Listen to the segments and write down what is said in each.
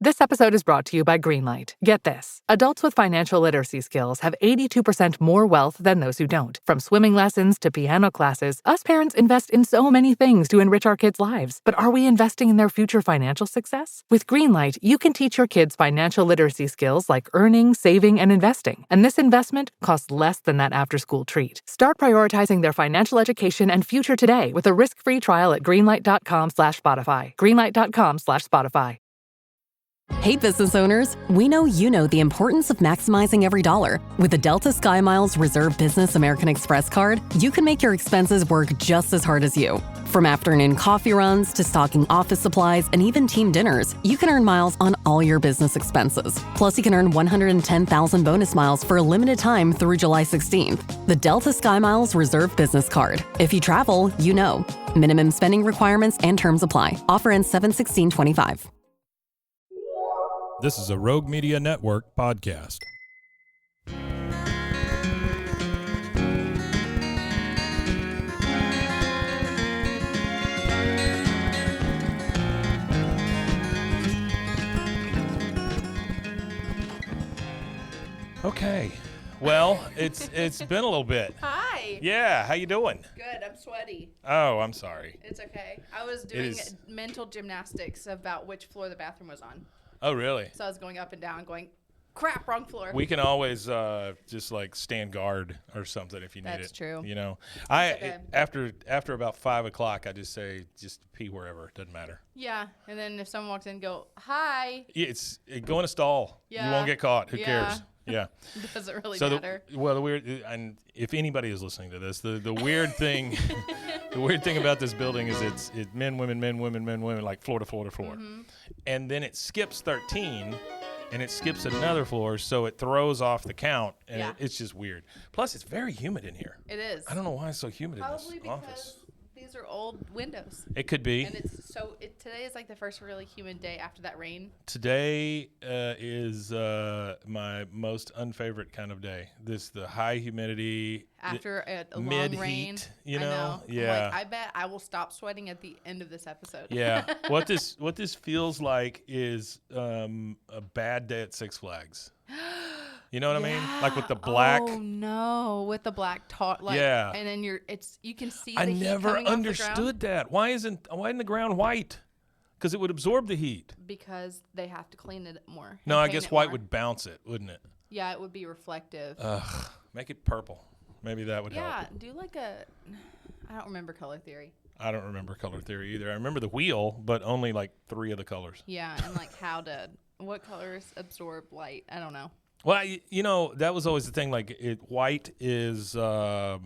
This episode is brought to you by Greenlight. Get this. Adults with financial literacy skills have 82% more wealth than those who don't. From swimming lessons to piano classes, us parents invest in so many things to enrich our kids' lives. But are we investing in their future financial success? With Greenlight, you can teach your kids financial literacy skills like earning, saving, and investing. And this investment costs less than that after-school treat. Start prioritizing their financial education and future today with a risk-free trial at greenlight.com/Spotify. Greenlight.com/Spotify. Hey business owners, we know you know the importance of maximizing every dollar. With the Delta SkyMiles Reserve Business American Express card, you can make your expenses work just as hard as you. From afternoon coffee runs to stocking office supplies and even team dinners, you can earn miles on all your business expenses. Plus, you can earn 110,000 bonus miles for a limited time through July 16th. The Delta SkyMiles Reserve Business Card. If you travel, you know. Minimum spending requirements and terms apply. Offer ends 7/16/25. This is a Rogue Media Network podcast. Okay. Well, it's been a little bit. Hi. Yeah, how you doing? Good. I'm sweaty. Oh, I'm sorry. It's okay. I was doing mental gymnastics about which floor the bathroom was on. Oh, really? So I was going up and down, going, crap, wrong floor. We can always just like stand guard or something if you need it. That's true. You know, okay. After about 5 o'clock, I just say just pee wherever. It doesn't matter. Yeah, and then if someone walks in, go, hi. Yeah, go in a stall. Yeah. You won't get caught. Who Yeah. cares? Yeah. It doesn't really So matter. the weird, and if anybody is listening to this, the weird thing, the weird thing about this building is it's men, women, like floor to floor to floor, and then it skips 13, and it skips another floor, so it throws off the count, and Yeah. it's just weird. Plus, it's very humid in here. It is. I don't know why it's so humid Probably in this because office. these are old windows. It could be. And today is like the first really humid day after that rain. Today is my most unfavorite kind of day. The high humidity After a long mid-heat, rain. you I know? I'm Yeah. like, I bet I will stop sweating at the end of this episode. Yeah. What this feels like is a bad day at Six Flags. You know what I mean? Like with the black. Oh no, with the black top. Like, Yeah. And then you can see the I heat never coming off the ground. understood that. Why isn't the ground white? Because it would absorb the heat. Because they have to clean it more. No, I paint guess it white more. would bounce it, wouldn't it? Yeah, it would be reflective. Ugh. Make it purple. Maybe that would yeah, help. do like I don't remember color theory. I don't remember color theory either. I remember the wheel, but only like 3 of the colors. Yeah, and like what colors absorb light? I don't know. Well, you know, that was always the thing. Like, white is the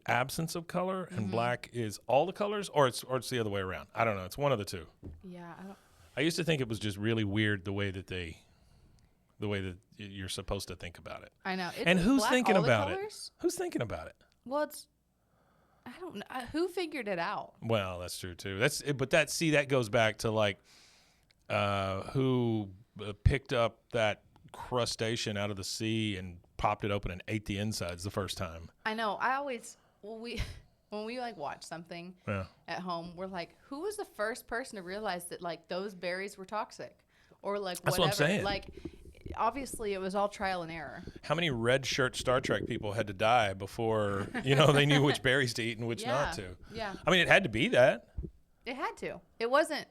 absence of color, and black is all the colors, or it's the other way around. I don't know. It's one of the two. Yeah, I don't. I used to think it was just really weird the way that you're supposed to think about it. I know. And who's black thinking all the about it? colors? Who's thinking about it? Well, I don't know. Who figured it out? Well, that's true too. That goes back to like who picked up that crustacean out of the sea and popped it open and ate the insides the first time. I know. When we like watch something at home, we're like, who was the first person to realize that like those berries were toxic, or like That's whatever? what I'm saying. Like, obviously, it was all trial and error. How many red shirt Star Trek people had to die before they knew which berries to eat and which not to? Yeah. I mean, it had to be that. It had to. It wasn't.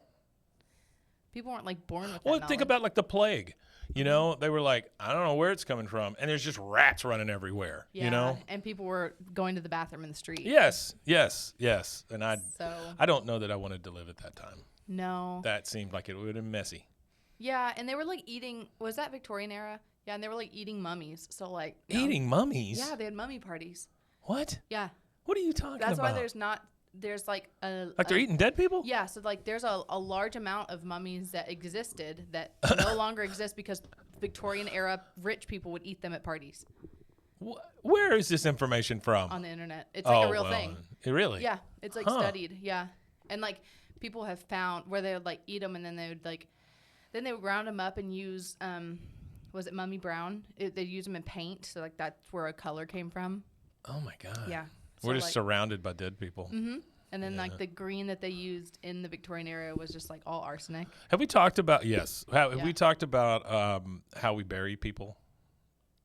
People weren't like born with that Well, think knowledge. about like the plague. You know, they were like, I don't know where it's coming from, and there's just rats running everywhere. Yeah, You know. and people were going to the bathroom in the street. Yes. And I don't know that I wanted to live at that time. No. That seemed like it would have been messy. Yeah, and they were like eating. Was that Victorian era? Yeah, and they were like eating mummies. So like Eating mummies? Yeah, they had mummy parties. What? Yeah. What are you talking about? That's why there's like a like they're eating dead people? Yeah, so like there's a large amount of mummies that existed that no longer exist because Victorian era rich people would eat them at parties. Where is this information from? On the internet. It's like a real well, thing. Really? Yeah, it's like studied. Yeah, and like people have found where they would like eat them and then they would ground them up and use was it mummy brown? They'd use them in paint, so like that's where a color came from. Oh my God. Yeah. We're So, just like, surrounded by dead people. Mm-hmm. And then like the green that they used in the Victorian era was just like all arsenic. Have we talked about Have Yeah. we talked about how we bury people?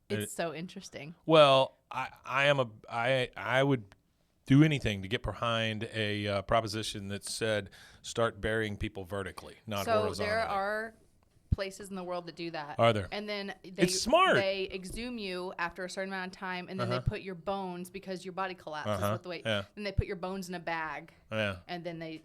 It's so interesting. Well, I would do anything to get behind a proposition that said start burying people vertically, not horizontally. So there are places in the world that do that. Are there? And then It's smart. They exhume you after a certain amount of time, and then they put your bones, because your body collapses with the weight. Yeah. Then they put your bones in a bag, Yeah. and then they,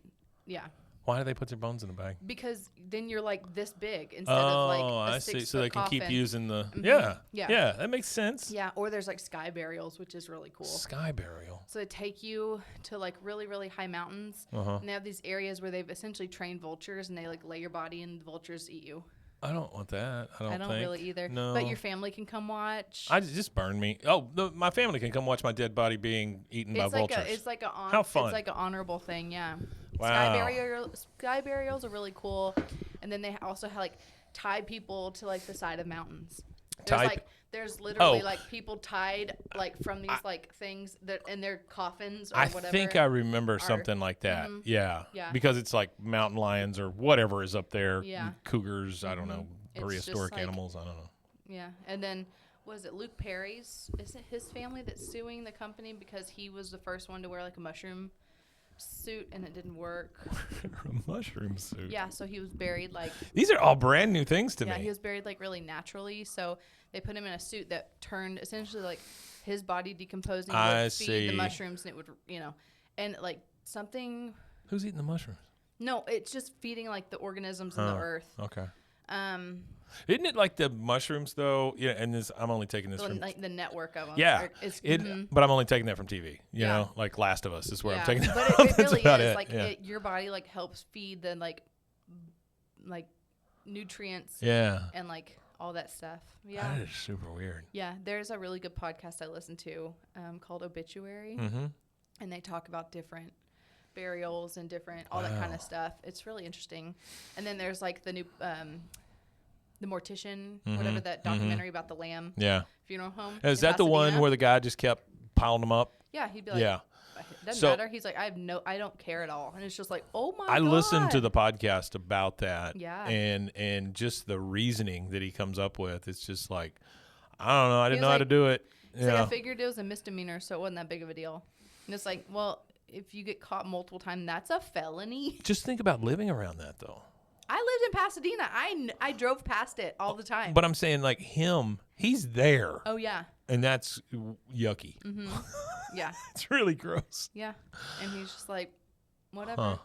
Why do they put their bones in a bag? because then you're like this big instead of like a I see. 6 So they foot can keep coffin. using the Yeah. yeah. That makes sense. Yeah, or there's like sky burials, which is really cool. Sky burial. So they take you to like really, really high mountains, and they have these areas where they've essentially trained vultures, and they like lay your body, and the vultures eat you. I don't want that. I don't think. really either. No. But your family can come watch. Just burn me. Oh, my family can come watch my dead body being eaten by vultures. It's like How fun. It's like an honorable thing, yeah. Wow. Sky burials are really cool, and then they also have, like tie people to like the side of mountains. There's literally like people tied like from these like things that in their coffins or whatever. I think I remember something like that. Yeah. Yeah. Because it's like mountain lions or whatever is up there. Yeah. Cougars. I don't know. It's Prehistoric just, like- animals. I don't know. Yeah, and then was it Luke Perry's? Is it his family that's suing the company because he was the first one to wear like a mushroom suit and it didn't work? A mushroom suit. Yeah, so he was buried like These are all brand new things to he me. was buried like really naturally. So they put him in a suit that turned essentially like his body decomposing would feed the mushrooms, and it would and like something. Who's eating the mushrooms? No, it's just feeding like the organisms in the earth. Okay. Isn't it like the mushrooms though? Yeah, and I'm only taking this from like the network of them. yeah. But I'm only taking that from TV. You know, like Last of Us is where I'm taking that but from. it That's really about is it. like your body like helps feed the like nutrients Yeah. and like all that stuff. Yeah. That is super weird. Yeah, there's a really good podcast I listen to called Obituary, and they talk about different burials and different all that kind of stuff. It's really interesting. And then there's like the new the Mortician, whatever that documentary about the lamb funeral home. Is in that the one Pasadena. where the guy just kept piling them up? Yeah, he'd be like, Yeah. doesn't So- matter. He's like, I don't care at all. And it's just like, oh my God. I listened to the podcast about that. Yeah. And just the reasoning that he comes up with, it's just like, I don't know. I didn't was know how like- to do it. It's like I figured it was a misdemeanor, so it wasn't that big of a deal. And it's like, well, if you get caught multiple times, that's a felony. Just think about living around that though. I lived in Pasadena. I drove past it all the time. But I'm saying like he's there. Oh yeah. And that's yucky. Yeah. It's really gross. Yeah. And he's just like, whatever.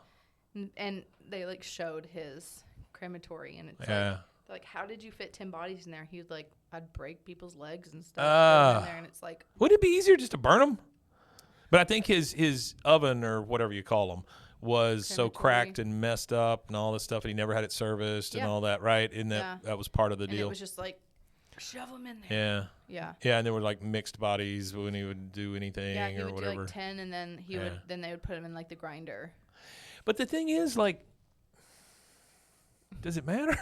And they like showed his crematory, and it's like, how did you fit 10 bodies in there? He was like, I'd break people's legs and stuff. Put 'em in there, and it's like, Wouldn't it be easier just to burn them? But I think his oven or whatever you call them was so Crematory. cracked and messed up and all this stuff, and he never had it serviced and all that, right? And that was part of the and deal. it was just like, shove them in there. Yeah. Yeah. And there were like mixed bodies when he would do anything Yeah, he or would whatever. do like 10, and then then they would put him in like the grinder. But the thing is, like, does it matter?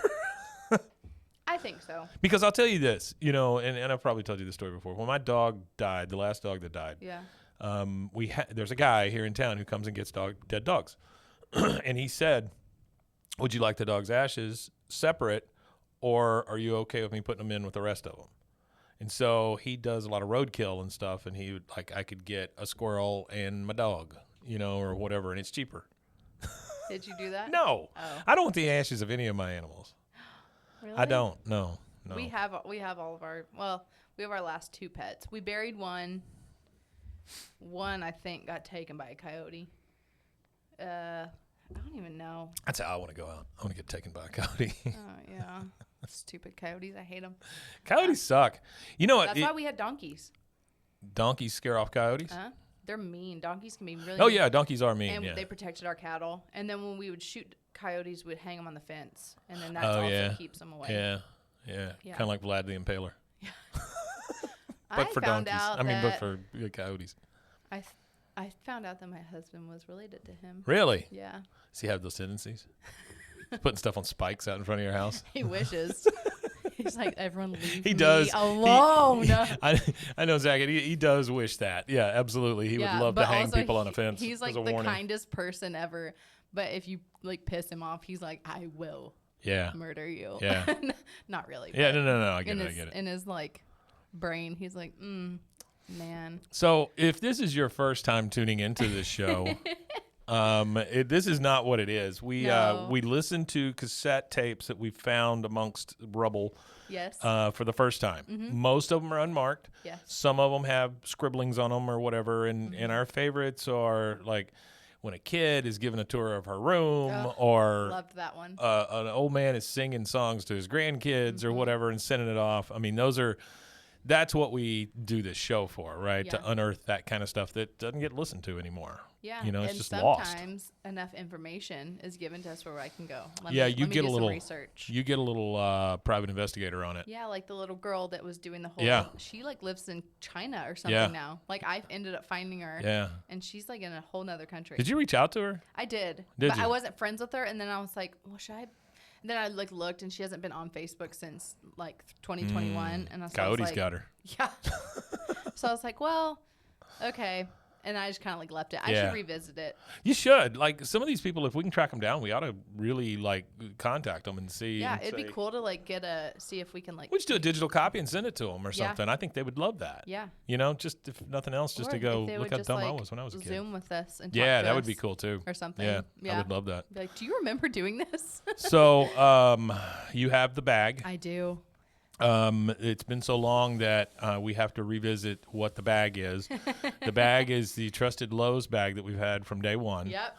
I think so. Because I'll tell you this, and I've probably told you this story before. When my dog died, the last dog that died, Yeah. there's a guy here in town who comes and gets dead dogs. And he said, would you like the dog's ashes separate, or are you okay with me putting them in with the rest of them? And so he does a lot of roadkill and stuff, and he would I could get a squirrel and my dog, or whatever, and it's cheaper. Did you do that? No, Oh. I don't want the ashes of any of my animals. Really? I don't. No. We have all of our, we have our last 2 pets. We buried one. One, I think, got taken by a coyote. I don't even know. That's how I want to go out. I want to get taken by a coyote. Oh, yeah. Stupid coyotes. I hate them. Coyotes suck. You know what? That's why we had donkeys. Donkeys scare off coyotes? They're mean. Donkeys can be really Oh, mean. yeah. Donkeys are mean. And Yeah. they protected our cattle. And then when we would shoot coyotes, we'd hang them on the fence. And then that also keeps them away. Yeah. Yeah. Yeah. Kind of like Vlad the Impaler. I But for found donkeys. out I mean, but that for coyotes. I found out that my husband was related to him. Really? Yeah. Does he have those tendencies? Putting stuff on spikes out in front of your house? He wishes. He's like, everyone leave He does. me alone. I know, Zach. He does wish that. Yeah, absolutely. He would love to hang people on a fence. He's like as a the warning. kindest person ever. But if you like piss him off, he's like, I will murder you. Yeah. Not really. Yeah, no. I get it. In his like brain, he's like, man. So if this is your first time tuning into this show, this is not what it is. We listen to cassette tapes that we found amongst rubble. Yes. For the first time. Most of them are unmarked. Yes. Some of them have scribblings on them or whatever. And our favorites are like when a kid is giving a tour of her room, or loved that one. An old man is singing songs to his grandkids or whatever and sending it off. I mean, that's what we do this show for, right? Yeah. To unearth that kind of stuff that doesn't get listened to anymore. Yeah, it's and just lost. sometimes enough information is given to us where I can go. You get a little research. You get a little private investigator on it. Yeah, like the little girl that was doing the whole. She like lives in China or something now. Like I ended up finding her. Yeah. And she's like in a whole nother country. Did you reach out to her? I did. Did but you? I wasn't friends with her, and then I was like, well, should I? And then I like looked, and she hasn't been on Facebook since like 2021. And I was Coyote's like, got her. Yeah. So I was like, well, okay. And I just kind of like left it. I should revisit it. You should. Like some of these people, if we can track them down, we ought to really like contact them and see. Yeah, and it'd say, be cool to like see if we can like. We just do a digital copy and send it to them or something. I think they would love that. Yeah. Just if nothing else, just Or to go if they look would how just, dumb I like, was when I was a kid. Zoom with us and Yeah, talk to that would us be cool too. or something. Yeah, I would love that. Be like, do you remember doing this? So, you have the bag. I do. It's been so long that we have to revisit what the bag is. The bag is the trusted Lowe's bag that we've had from day one. Yep.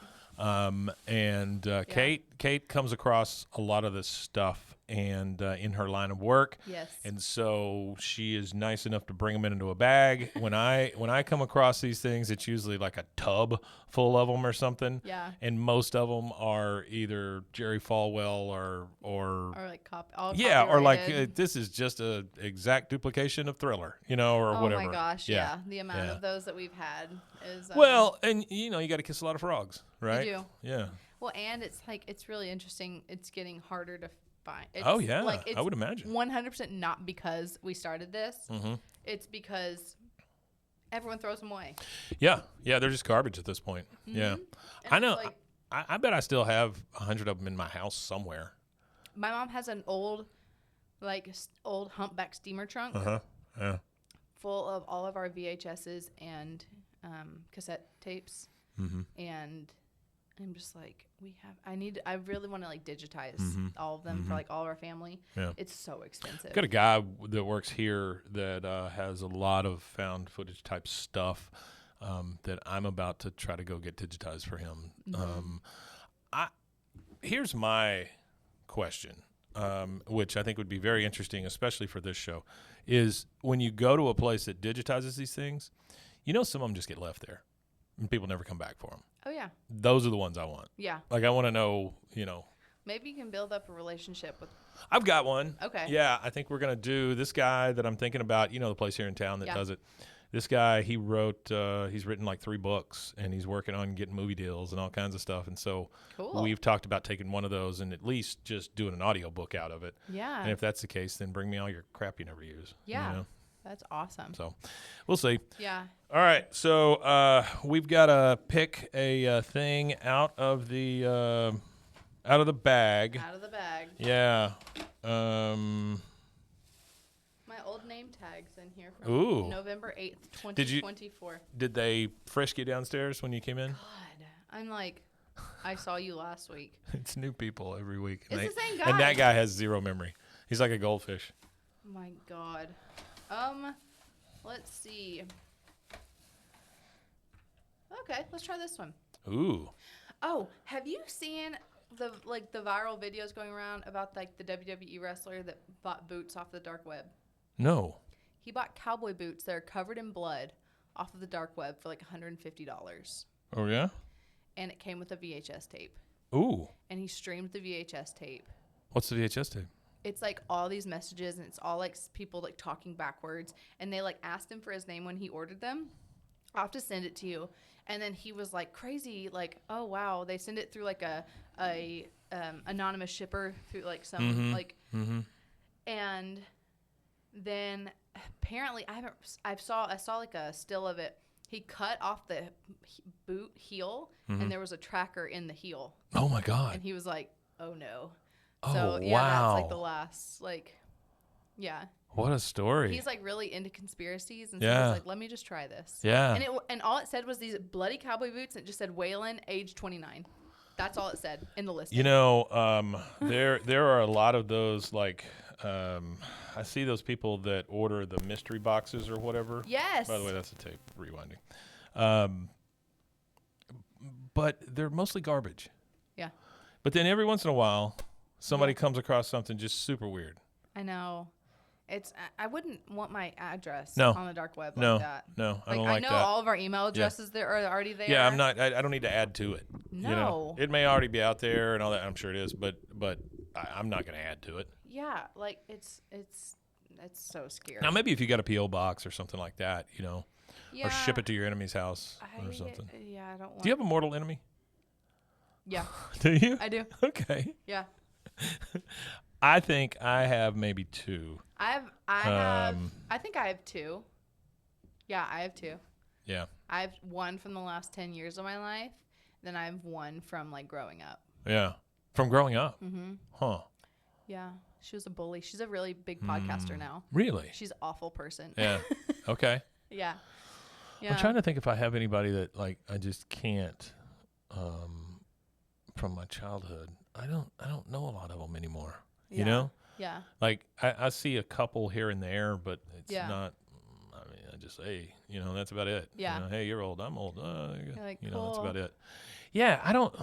Kate comes across a lot of this stuff and in her line of work. Yes. And so she is nice enough to bring them into a bag. When I come across these things, it's usually like a tub full of them or something. Yeah. And most of them are either Jerry Falwell or like or like this is just a exact duplication of Thriller, or whatever. Oh my gosh, yeah. The amount of those that we've had is well, and you got to kiss a lot of frogs, right? You do. Yeah. Well, and it's like it's really interesting. It's getting harder to find. It's, I would imagine. 100% not because we started this. Mm-hmm. It's because everyone throws them away. Yeah, they're just garbage at this point. Mm-hmm. Yeah, And I know. Like, I bet I still have 100 of them in my house somewhere. my mom has an old humpback steamer trunk Yeah. full of all of our VHSs and cassette tapes, and I'm just like, I really want to like digitize all of them for like all of our family. Yeah. It's so expensive. Got a guy that works here that has a lot of found footage type stuff that I'm about to try to go get digitized for him. Here's my question, which I think would be very interesting, especially for this show, is when you go to a place that digitizes these things, some of them just get left there and people never come back for them. Oh, yeah. Those are the ones I want. Yeah. Like I want to know, Maybe you can build up a relationship with. I've got one. Okay. Yeah, I think we're going to do this guy that I'm thinking about, the place here in town that does it. This guy, he's written like 3 books and he's working on getting movie deals and all kinds of stuff. And so we've talked about taking one of those and at least just doing an audio book out of it. Yeah. And if that's the case, then bring me all your crap you never use. Yeah. That's awesome. So we'll see. Yeah. All right. So we've got to pick a thing out of the bag. Out of the bag. Yeah. My old name tag's in here from November 8th, 2024. Did they frisk you downstairs when you came in? God, I'm like, I saw you last week. It's new people every week. It's the same guy. And that guy has zero memory. He's like a goldfish. Oh my God. Let's see. Okay, let's try this one. Ooh. Oh, have you seen the viral videos going around about like the WWE wrestler that bought boots off the dark web? No. He bought cowboy boots that are covered in blood off of the dark web for like $150. Oh, yeah? And it came with a VHS tape. Ooh. And he streamed the VHS tape. What's the VHS tape? It's like all these messages and it's all like people like talking backwards. And they like asked him for his name when he ordered them. I'll have to send it to you. And then he was like crazy, like, oh wow, they send it through like a anonymous shipper through like some And then apparently I saw like a still of it. He cut off the boot heel, and there was a tracker in the heel. Oh my God. And he was like, "Oh no." Oh, So yeah, wow. that's like the last yeah. What a story. He's like really into conspiracies, and so Yeah. he's like, "Let me just try this." Yeah. And all it said was these bloody cowboy boots, and it just said Waylon, age 29. That's all it said in the listing. You know, there are a lot of those, like, I see those people that order the mystery boxes or whatever. Yes. By the way, that's a tape rewinding. But they're mostly garbage. Yeah. But then every once in a while, somebody comes across something just super weird. I know. I wouldn't want my address No. on the dark web No, like that. no, I don't like I that. know all of our email addresses that are already there. Yeah, I'm not. I don't need to add to it. No. You know? It may already be out there and all that. I'm sure it is, but I'm not going to add to it. Yeah, like it's so scary. Now, maybe if you got a PO box or something like that, you know, Yeah. or ship it to your enemy's house or something. Yeah, I don't want. Do you have a mortal enemy? Yeah, Do you? I do. Okay. Yeah. I think I have maybe two. I think I have two. Yeah, I have two. Yeah. I have one from the last 10 years of my life. Then I have one from like growing up. Yeah. From growing up. Mm-hmm. Huh. Yeah. She was a bully. She's a really big podcaster now. Really? She's an awful person. Yeah. Okay. Yeah. Yeah. I'm trying to think if I have anybody that like I just can't from my childhood. I don't know a lot of them anymore. Yeah. You know? Yeah. Like I see a couple here and there, but it's Yeah. not. I mean, I just you know, that's about it. Yeah. You know, hey, you're old. I'm old. You're like, you know, that's cool. about it. Yeah, I don't.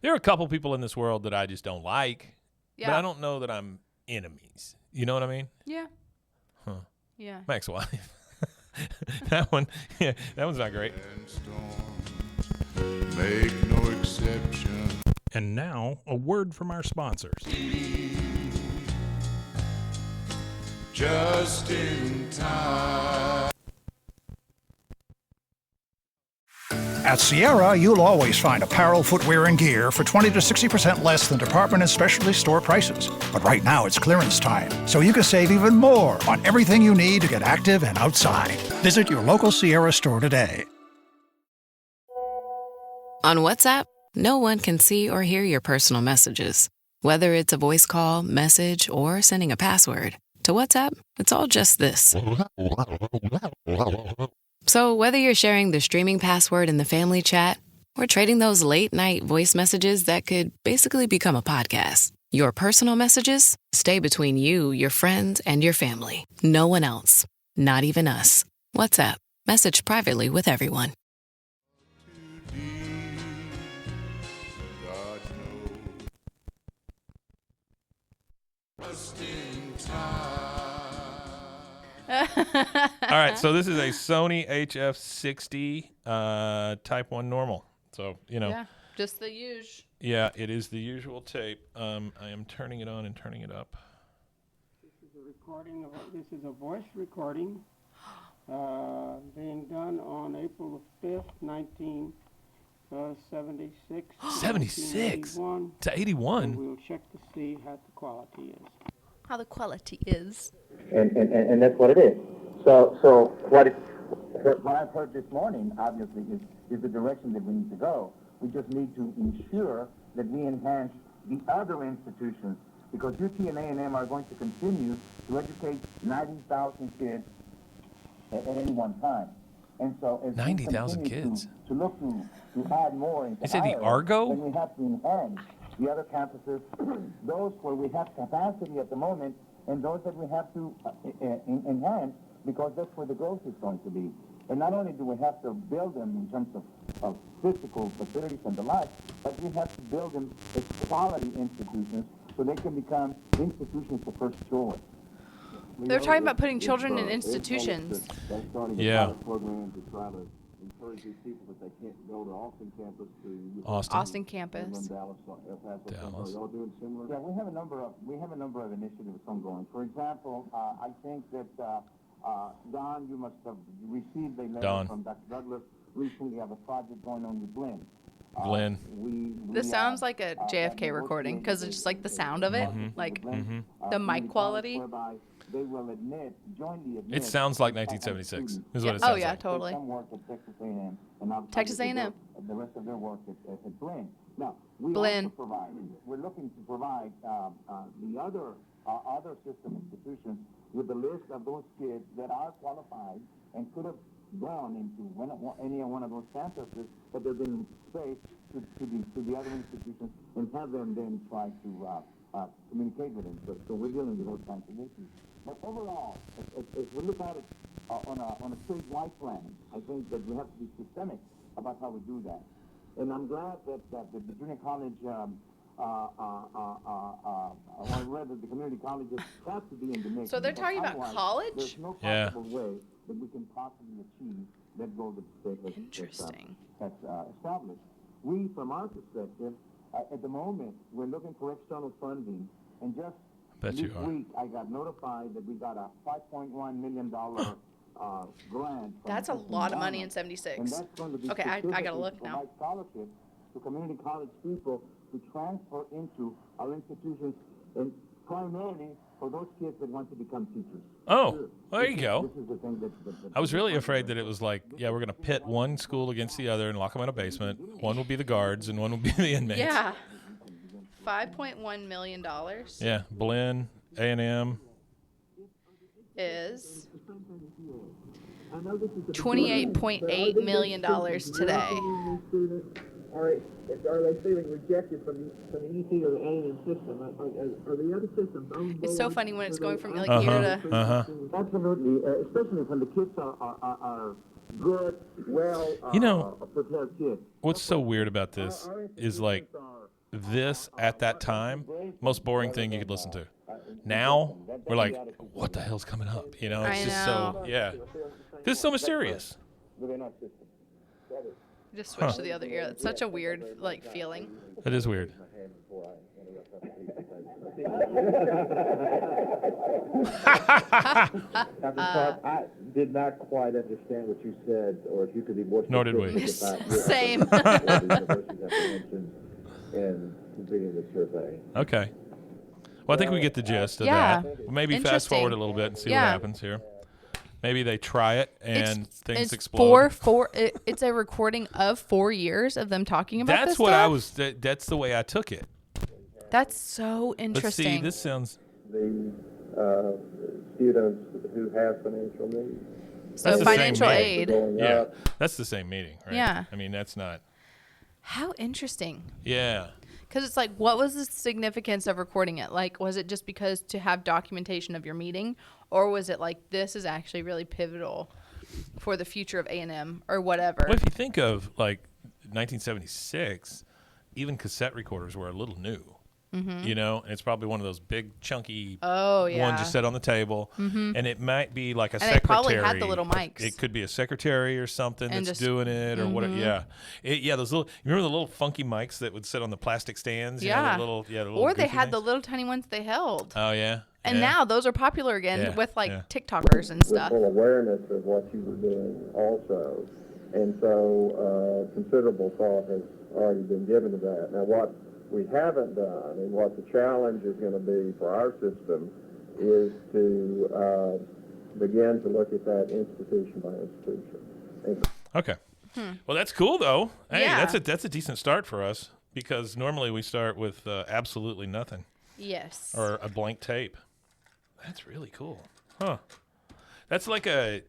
There are a couple people in this world that I just don't like, Yeah. but I don't know that I'm enemies. You know what I mean? Yeah. Huh. Yeah. My ex-wife. That one, yeah, that one's not great. And storms make no exception. And now, a word from our sponsors. Just in time. At Sierra, you'll always find apparel, footwear, and gear for 20 to 60% less than department and specialty store prices. But right now, it's clearance time, so you can save even more on everything you need to get active and outside. Visit your local Sierra store today. On WhatsApp, no one can see or hear your personal messages. Whether it's a voice call, message, or sending a password. To WhatsApp, it's all just this. So whether you're sharing the streaming password in the family chat or trading those late-night voice messages that could basically become a podcast, your personal messages stay between you, your friends, and your family. No one else. Not even us. WhatsApp. Message privately with everyone. God knows. Just in time. All right, so this is a Sony HF60 Type 1 normal. So, you know. Yeah. Just the usual. Yeah, it is the usual tape. I am turning it on and turning it up. This is a recording. This is a voice recording being done on April the 5th, 1976. 76? 1981. To 81? We'll check to see how the quality is. How the quality is. And that's what it is. So what I've heard this morning, obviously, is the direction that we need to go. We just need to ensure that we enhance the other institutions, because UT and A&M are going to continue to educate 90,000 kids at any one time. And so as 90,000 we continue kids. to look to add more into You say the Iowa, Argo? then we have to enhance the other campuses, those where we have capacity at the moment, and those that we have to enhance, because that's where the growth is going to be. And not only do we have to build them in terms of physical facilities and the like, but we have to build them as quality institutions so they can become institutions of first choice. They're talking about putting children in institutions. They're starting Yeah. a program to try to encourage these people that they can't go to Austin campus to Austin campus. Dallas, El Paso. Dallas. Are y'all doing similar? Yeah, we have a number of initiatives ongoing. For example, I think that Don, you must have received a letter Don. from Dr. Douglas recently of a project going on with Glenn. Glenn. This sounds like a JFK recording because it's just like the sound of it, like the mic quality. They will admit, jointly admit. It sounds like 1976. Is what it sounds Oh yeah, like. totally. Some work at Texas A&M, and Texas A&M. The rest of their work at Blinn. Now, we Blinn. also provide. We're looking to provide the other system institutions with the list of those kids that are qualified and could have gone into any one of those campuses, but they've been spaced to the other institutions and have them then try to communicate with them. So we're dealing with those kinds of issues. But overall, if we look at it on a statewide plan, I think that we have to be systemic about how we do that. And I'm glad that the junior college, or rather the community colleges, have to be in the mix. So they're talking about college? There's no possible way that we can possibly achieve that goal that the state has established. We, from our perspective, at the moment, we're looking for external funding, and just this week I got notified that we got a $5.1 million grant. That's a lot of money in 76. And that's going to be okay, I gotta look now. Provide scholarships to community college people to transfer into our institutions, and primarily for those kids that want to become teachers. Oh, well, there you go. This is the thing that I was really afraid that it was like, yeah, we're going to pit one school against the other and lock them in a basement. One will be the guards and one will be the inmates. Yeah. $5.1 million. Yeah, Blinn, A&M. Is $28.8 million today. Are they feeling rejected from the ET or the A&M system? Are the other systems? It's so funny when it's going from like here to. Absolutely, especially when the kids are good, well, prepared kids. What's so weird about this is like this at that time, most boring thing you could listen to. Now we're like, what the hell's coming up? You know, it's just so This is so mysterious. Just switch to the other ear. That's such a weird like feeling. It is weird. I did not quite understand what you said, or if you could be more specific. Nor did we. Same. In completing the survey. Okay. Well, I think we get the gist of that. Maybe fast forward a little bit and see what happens here. Maybe they try it and things explode. It's a recording of 4 years of them talking about That's this what stuff? I was. That's the way I took it. That's so interesting. Let's see. This sounds. The students who have financial needs. So financial aid. Yeah, that's the same meeting, right? Yeah. I mean, that's not. How interesting. Yeah. Because it's like, what was the significance of recording it? Like, was it just because to have documentation of your meeting? Or was it like, this is actually really pivotal for the future of A&M or whatever? Well, if you think of like 1976, even cassette recorders were a little new. Mm-hmm. You know, and it's probably one of those big chunky ones you set on the table, and it might be like a secretary. They probably had the little mics. It could be a secretary or something that's doing it, or whatever. Yeah, those little. You remember the little funky mics that would sit on the plastic stands? Yeah, the little or they had things? the little tiny ones they held. Oh yeah. And now those are popular again with like TikTokers and stuff. Full awareness of what you were doing also, and so considerable thought has already been given to that. Now what we haven't done, and what the challenge is going to be for our system, is to begin to look at that institution by institution. Okay. Well, that's cool though. Hey, that's a decent start for us, because normally we start with absolutely nothing. Yes. Or a blank tape. That's really cool. Huh. That's like a.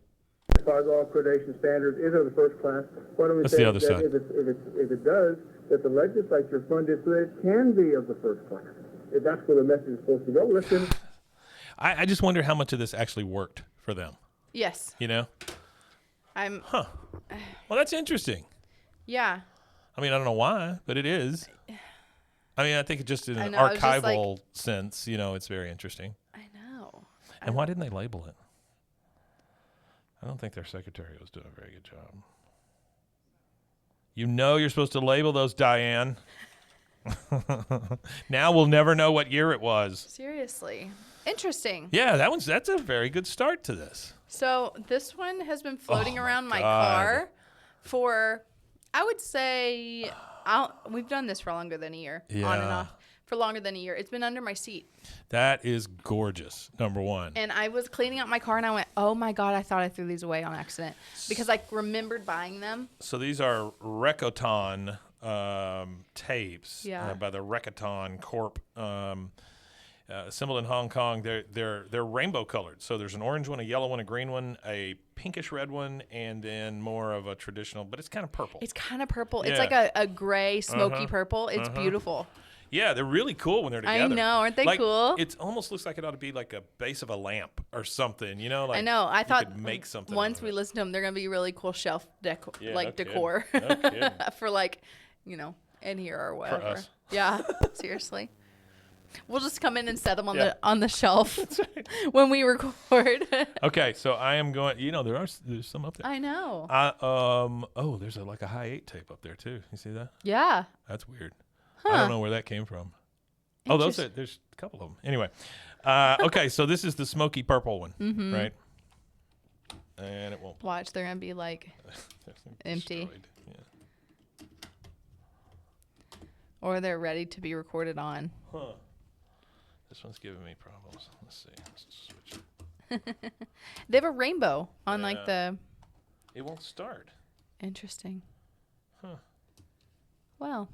Federal accreditation standards is of the first class. Why don't we That's say the other side. If it does, that the legislature funded so that it can be of the first class. If that's where the message is supposed to go, listen. I just wonder how much of this actually worked for them. Yes. You know? Well, that's interesting. Yeah. I mean, I don't know why, but it is. I mean, I think just in an archival archival sense, you know, it's very interesting. I know. And why didn't they label it? I don't think their secretary was doing a very good job. You know you're supposed to label those, Diane. Now we'll never know what year it was. Seriously. Interesting. Yeah, that's a very good start to this. So this one has been floating around my car for, I would say, We've done this for longer than a year. Yeah. On and off for longer than a year. It's been under my seat. That is gorgeous, number one. And I was cleaning out my car and I went, oh my God, I thought I threw these away on accident because I remembered buying them. So these are Rekoton tapes Yeah. by the Rekoton Corp. Assembled in Hong Kong. They're rainbow colored. So there's an orange one, a yellow one, a green one, a pinkish red one, and then more of a traditional, but it's kind of purple. It's kind of purple. Yeah. It's like a gray, smoky purple. It's beautiful. Yeah, they're really cool when they're together. I know, aren't they like, cool? It almost looks like it ought to be like a base of a lamp or something, you know? Like I know. I you thought could make something once out of we it. listen to them, they're gonna be really cool shelf decor, Yeah, like no kidding. decor No kidding. for like, in here or whatever. us. Yeah, seriously. We'll just come in and set them on Yeah. the shelf when we record. Okay, so I am going. There's some up there. I know. Oh, there's like a high 8 tape up there too. You see that? Yeah. That's weird. I don't know where that came from. Oh, there's a couple of them. Anyway, okay, so this is the smoky purple one, right? And it won't. Watch, they're gonna be like empty, destroyed. Yeah. or they're ready to be recorded on. Huh. This one's giving me problems. Let's see. Let's switch. They have a rainbow on like Yeah. the. It won't start. Interesting. Huh. Well,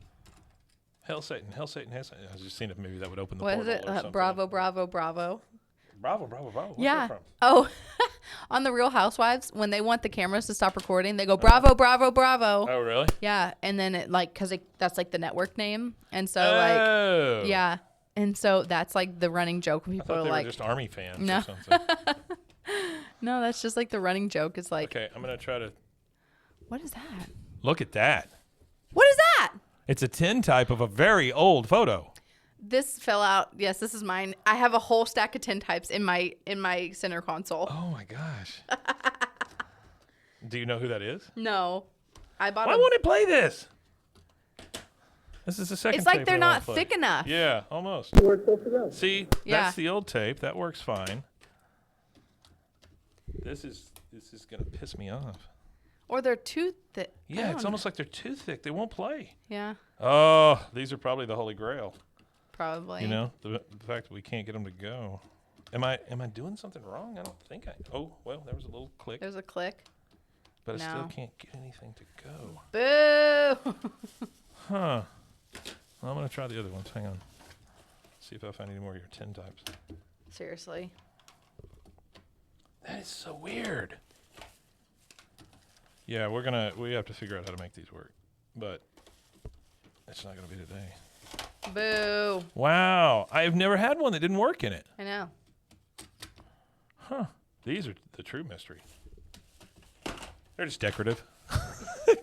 Hell Satan. I was just seeing if maybe that would open the what portal is it? or something. Bravo, bravo, bravo. Bravo. What's Yeah. that from? Oh, on the Real Housewives, when they want the cameras to stop recording, they go bravo, bravo, bravo. Oh, really? Yeah, and then it because that's like the network name, and so Oh. like yeah, and so that's like the running joke when I people thought are they like, were just Army fans No. or something. no, that's just like the running joke is like, Okay, I'm going to try to what is that? look at that. What is that? It's a tintype of a very old photo. This fell out. Yes, this is mine. I have a whole stack of tintypes in my center console. Oh, my gosh. Do you know who that is? No, I bought. Why won't it play this? This is the second It's like tape they're it not won't play. thick enough. Yeah, almost. Where it's supposed to go. See, Yeah. that's the old tape. That works fine. This is going to piss me off. Or they're too thick. Yeah, it's almost like they're too thick. They won't play. Yeah, Oh, these are probably the Holy Grail. probably. You know, the fact that we can't get them to go. Am I doing something wrong? I don't think I. Oh, well, there was a little click, There's a click. but I still no. can't get anything to go. Boo! Huh. Well, I'm gonna try the other ones. Hang on. See if I find any more of your tintypes. Seriously. That is so weird. Yeah, we have to figure out how to make these work, but it's not gonna be today. Boo! Wow, I've never had one that didn't work in it. I know. Huh. These are the true mystery. They're just decorative.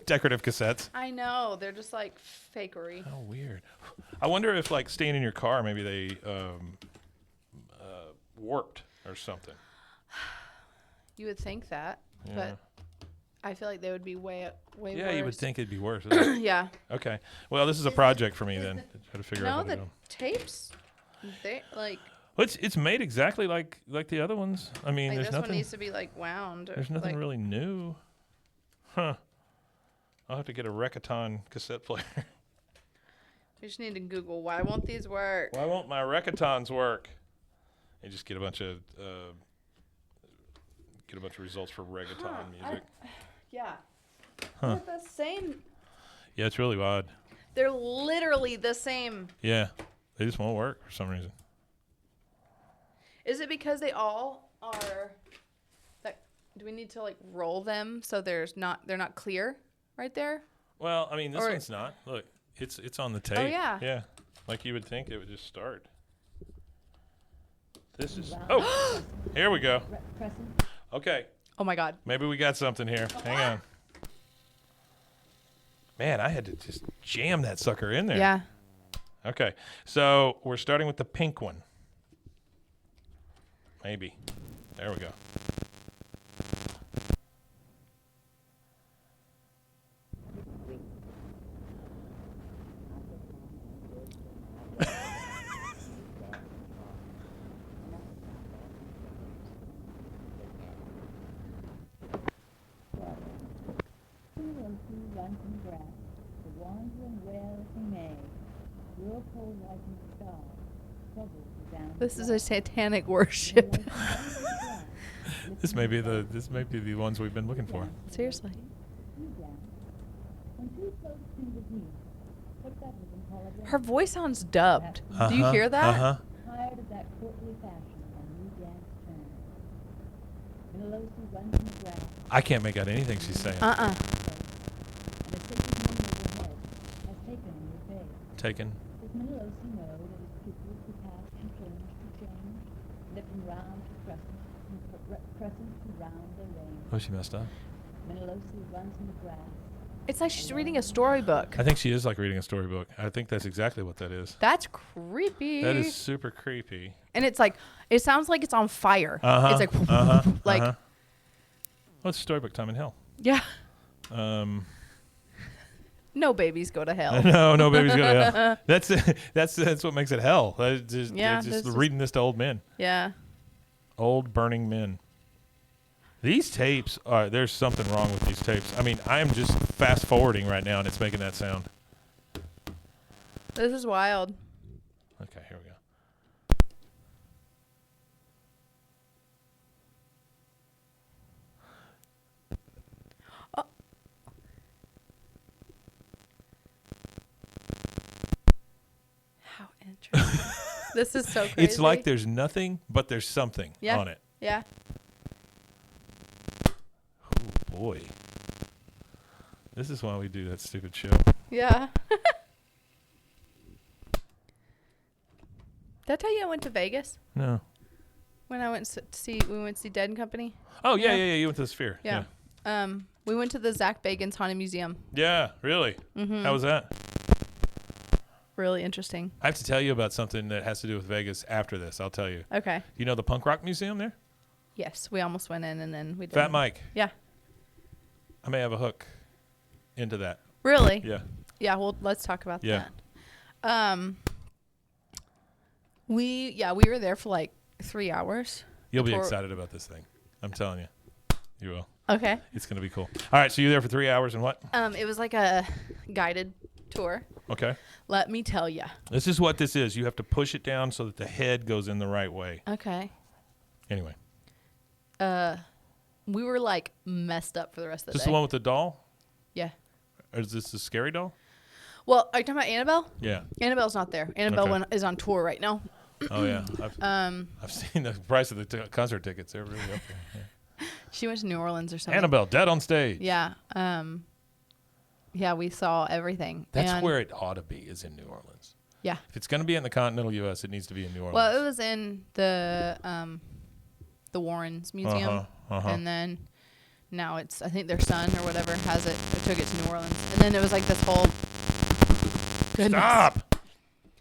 Decorative cassettes. I know. They're just like fakery. How weird. I wonder if, like, staying in your car, maybe they warped or something. You would think that, Yeah. but I feel like they would be way worse. Yeah, you would think it'd be worse. Yeah. Okay. Well, this is a project for me then. To try to figure No, out how to the do. tapes, they like. Well, it's made exactly like the other ones. I mean, Like there's this one nothing. needs to be like wound. Or, There's nothing like, really new. Huh. I'll have to get a Rekoton cassette player. You just need to Google why won't these work? Why won't my Rekotons work? And just get a bunch of results for reggaeton music. Yeah. Huh. They're the same. Yeah, it's really odd. They're literally the same. Yeah, they just won't work for some reason. Is it because they all are? That do we need to like roll them so they're not clear right there? Well, I mean, this Or- one's not. Look, it's on the tape. Oh, yeah. Yeah, like you would think it would just start. This is. Oh, here we go. Okay, Oh my God. maybe we got something here. Hang on. Man, I had to just jam that sucker in there. Yeah. Okay, so we're starting with the pink one. Maybe. There we go. Run from grass, the wandering red This is a satanic worship. This may be the ones we've been looking for. Seriously. Her voice sounds dubbed. Do you hear that? Uh-huh. Tired of that courtly fashion when new dance turns. Minelosi runs in the grass. I can't make out anything she's saying. And a sacred moment overhead has taken a new face. Taken. Does Minelosi know that his pupils who pass from change to change, lifting round to crescent, from crescent to round their range? Oh, she messed up. Minelosi runs in the grass. It's like she's reading a storybook. I think she is like reading a storybook. I think that's exactly what that is. That's creepy. That is super creepy. And it's like, it sounds like it's on fire. Uh-huh. It's like, like. Well, it's storybook time in hell. Yeah. No babies go to hell. No babies go to hell. That's what makes it hell. Just reading this to old men. Yeah. Old burning men. These tapes there's something wrong with these tapes. I mean, I'm just fast forwarding right now and it's making that sound. This is wild. Okay, here we go. Oh. How interesting. This is so crazy. It's like there's nothing, but there's something on it. Yeah. Oh, boy. This is why we do that stupid show. Yeah. Did I tell you I went to Vegas? No. When I went to see Dead and Company? Oh, yeah. You went to the Sphere. Yeah. We went to the Zach Bagans Haunted Museum. Yeah, really? Mm-hmm. How was that? Really interesting. I have to tell you about something that has to do with Vegas after this. I'll tell you. Okay. You know the Punk Rock Museum there? Yes, we almost went in and then we didn't. Fat Mike. Yeah. I may have a hook into that. Really? Yeah. Yeah, well, let's talk about that. We were there for like 3 hours. You'll be excited about this thing. I'm telling you. You will. Okay. It's going to be cool. All right, so you're there for 3 hours and what? It was like a guided tour. Okay. Let me tell you. This is what this is. You have to push it down so that the head goes in the right way. Okay. Anyway. We were like messed up for the rest of the day. Is this the one with the doll? Yeah. Or is this the scary doll? Well, are you talking about Annabelle? Yeah. Annabelle's not there. Annabelle is on tour right now. Oh yeah. I've seen the price of the concert tickets. They're really up there. Yeah. She went to New Orleans or something. Annabelle dead on stage. Yeah. Yeah, we saw everything. That's where it ought to be, is in New Orleans. Yeah. If it's going to be in the continental U.S., it needs to be in New Orleans. Well, it was in the Warrens Museum, and then now I think their son or whatever has it. They took it to New Orleans, and then it was like this whole. Goodness. Stop.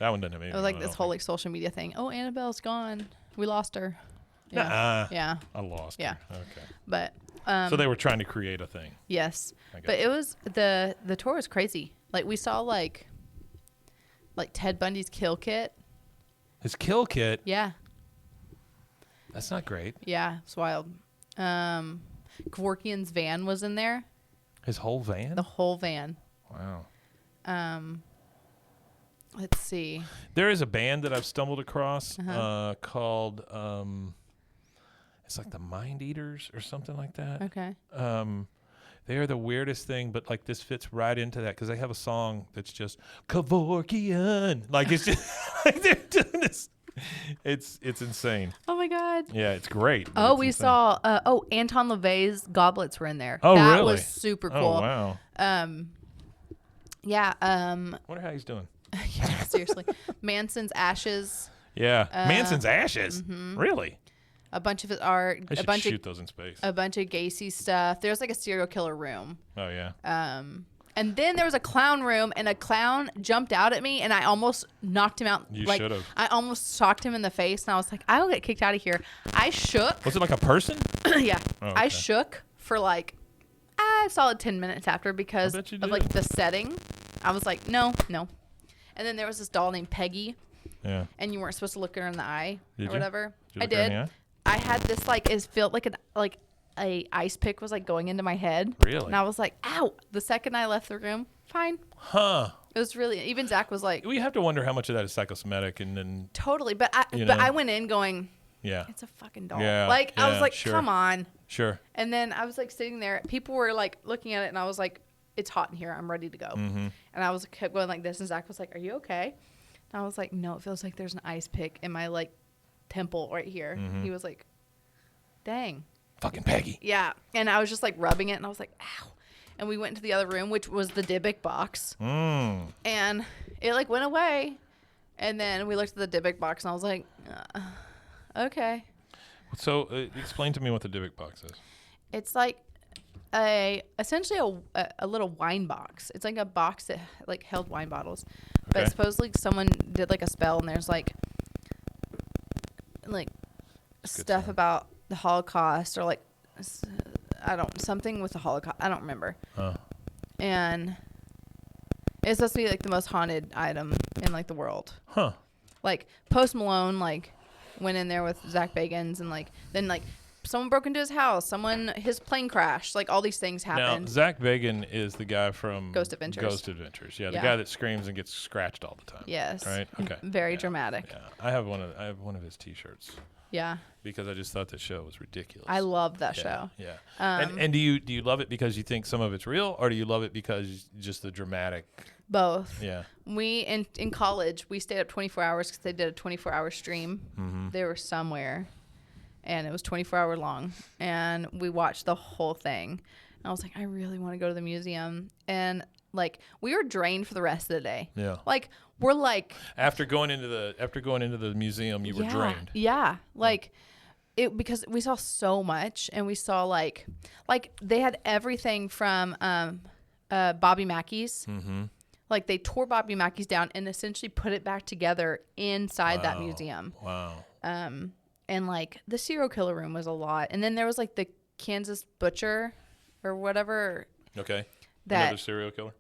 That one doesn't have anything. It was like this whole like social media thing. Oh, Annabelle's gone. We lost her. Yeah. Nuh-uh. Yeah. I lost her. Okay. But. So they were trying to create a thing. Yes, but it was the tour was crazy. Like we saw like Ted Bundy's kill kit. His kill kit. Yeah. That's not great. Yeah, it's wild. Kevorkian's van was in there. His whole van? The whole van. Wow. Let's see. There is a band that I've stumbled across called it's like the Mind Eaters or something like that. Okay. They are the weirdest thing, but like this fits right into that because they have a song that's just Kevorkian. Like it's just like they're doing this. It's insane. Oh my God. Yeah, it's great. Oh, we saw. Anton LaVey's goblets were in there. Oh, that really? was super cool. Oh wow. Yeah. Wonder how he's doing. Yeah, seriously. Manson's ashes. Yeah. Manson's ashes. Mm-hmm. Really? A bunch of his art. I should shoot those in space. A bunch of Gacy stuff. There's like a serial killer room. Oh yeah. And then there was a clown room, and a clown jumped out at me, and I almost knocked him out. You like, should have. I almost socked him in the face, and I was like, I will get kicked out of here. I shook. Was it like a person? Yeah. Oh, okay. I shook for like a solid 10 minutes after because of like the setting. I was like, no. And then there was this doll named Peggy. Yeah. And you weren't supposed to look her in the eye or whatever. Did you I look her in did. the eye? I had this it felt like a ice pick was like going into my head. Really? And I was like, ow. The second I left the room, fine. Huh. It was really, even Zach was like, We have to wonder how much of that is psychosomatic, and then totally. But I went in going, yeah, it's a fucking doll. Yeah, like I was yeah, like, sure. come on. Sure. And then I was like sitting there. People were like looking at it, and I was like, it's hot in here. I'm ready to go. Mm-hmm. And I was kept going like this, and Zach was like, are you okay? And I was like, no, it feels like there's an ice pick in my like temple right here. Mm-hmm. He was like, dang. Fucking Peggy. Yeah. And I was just like rubbing it, and I was like, ow. And we went into the other room, which was the Dybbuk box. And it like went away. And then we looked at the Dybbuk box, and I was like, okay. So explain to me what the Dybbuk box is. It's like essentially a little wine box. It's like a box that like held wine bottles. Okay. But supposedly someone did like a spell, and there's like stuff about the Holocaust, or like something with the Holocaust. I don't remember. And it's supposed to be like the most haunted item in like the world. Huh. Like Post Malone like went in there with Zach Bagans, and like then like someone broke into his house, his plane crashed, like all these things happened. Now, Zach Bagan is the guy from Ghost Adventures. Ghost Adventures. Yeah, the Yeah. guy that screams and gets scratched all the time. Yes. Right? Okay. Very dramatic. Yeah. I have one of his T-shirts. Yeah. Because I just thought the show was ridiculous. I love that Yeah, show. Yeah. Um, and do you love it because you think some of it's real, or do you love it because just the dramatic? Both. Yeah. We in college we stayed up 24 hours because they did a 24-hour stream. Mm-hmm. They were somewhere, and it was 24-hour long, and we watched the whole thing. And I was like, I really want to go to the museum, and like we were drained for the rest of the day. Yeah. Like we're like After going into the museum, you were drained. Yeah. Like it, because we saw so much, and we saw like they had everything from Bobby Mackey's. Mm-hmm. Like they tore Bobby Mackey's down and essentially put it back together inside that museum. Wow. And like the serial killer room was a lot. And then there was like the Kansas butcher or whatever. Okay. That Another serial killer?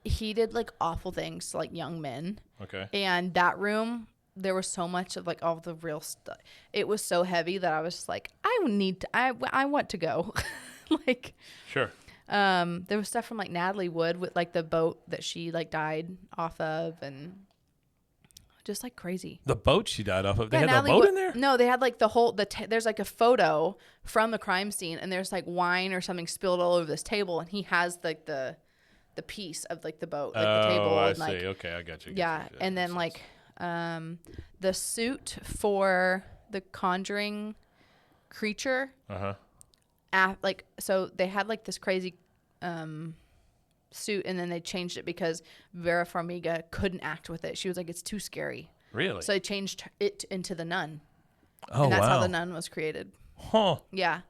He did like awful things to like young men. Okay. And that room, there was so much of like all the real stuff. It was so heavy that I was just like, I want to go. Like, sure. There was stuff from like Natalie Wood with like the boat that she like died off of, and just like crazy. The boat she died off of. They had Natalie the boat Wood, in there? No, they had like the whole there's like a photo from the crime scene, and there's like wine or something spilled all over this table, and he has like the piece of like the boat, like the table. I and, see. like, Okay, I got you. Yeah, and then like the suit for the Conjuring creature. Like, so they had like this crazy suit, and then they changed it because Vera Farmiga couldn't act with it. She was like, it's too scary. Really? So they changed it into the nun. Oh, and that's wow. how the nun was created. Huh. Yeah.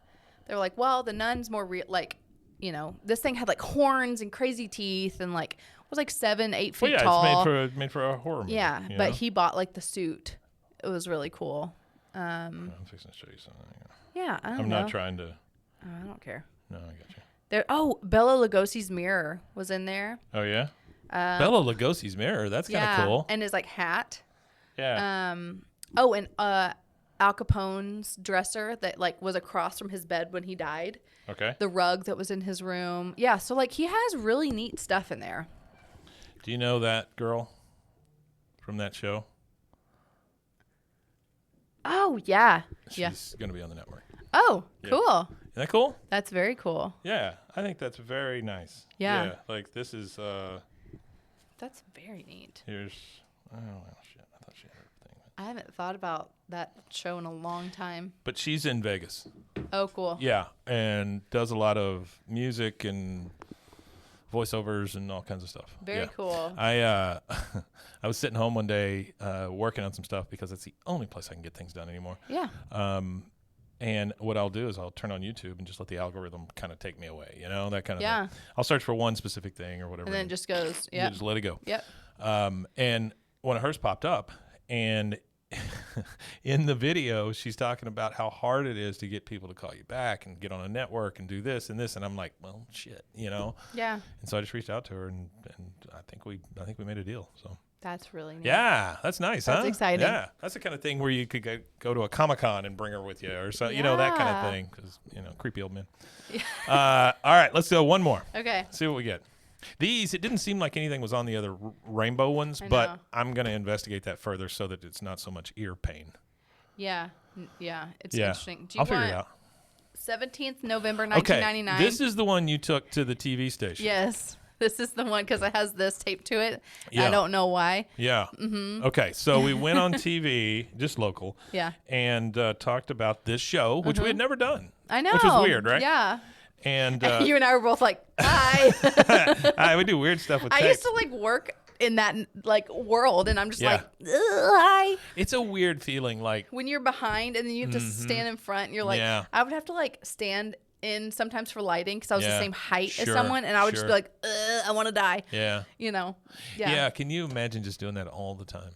They were like, well, the nun's more real. Like, you know, this thing had like horns and crazy teeth, and like was like 7-8 feet Well, yeah, tall. it's made for a horror movie. Yeah, you but know? he bought like the suit. It was really cool. I'm fixing to show you something. Yeah, I don't I'm know. not trying to. I don't care. No, I got you. There. Oh, Bela Lugosi's mirror was in there. Oh yeah. Bela Lugosi's mirror. That's kind of cool. And his like hat. Yeah. Oh, and Al Capone's dresser that like was across from his bed when he died. Okay. The rug that was in his room. Yeah. So like he has really neat stuff in there. Do you know that girl from that show? Oh yeah. She's going to be on the network. Oh, Yeah. cool. Isn't that cool? That's very cool. Yeah, I think that's very nice. Yeah. Like this is. That's very neat. Here's. Oh shit! I thought she had her thing. I haven't thought about that show in a long time. But she's in Vegas. Oh, cool. Yeah, and does a lot of music and voiceovers and all kinds of stuff. Very cool. I I was sitting home one day working on some stuff because it's the only place I can get things done anymore. Yeah. And what I'll do is I'll turn on YouTube and just let the algorithm kind of take me away, you know, that kind of Yeah. thing. I'll search for one specific thing or whatever. And then it just goes, yeah. Just let it go. Yep. And one of hers popped up, and in the video, she's talking about how hard it is to get people to call you back and get on a network and do this and this. And I'm like, well, shit, you know? Yeah. And so I just reached out to her, and I think we made a deal. So. That's really neat. Yeah, that's nice, huh? That's exciting. Yeah, that's the kind of thing where you could go to a Comic-Con and bring her with you, or so, you know, that kind of thing, because, you know, creepy old men. Yeah. All right, let's do one more. Okay. See what we get. It didn't seem like anything was on the other rainbow ones, I but know. I'm going to investigate that further so that it's not so much ear pain. Yeah. Yeah. It's interesting. Do you I'll figure want it out. 17th November, Okay, 1999? this is the one you took to the TV station. Yes. This is the one because it has this tape to it. Yeah. I don't know why. Yeah. Okay, so we went on TV, just local, Yeah. and talked about this show, which we had never done. I know. Which was weird, right? Yeah. And You and I were both like, hi. we do weird stuff with I tape. used to like work in that like world, and I'm just Yeah. like, hi. It's a weird feeling, like, When you're behind and then you have to stand in front, and you're like, Yeah. I would have to like stand in sometimes for lighting because I was Yeah. the same height as Sure, someone, and I would just sure. be like, I want to die. yeah. You know? Yeah. Yeah, can you imagine just doing that all the time?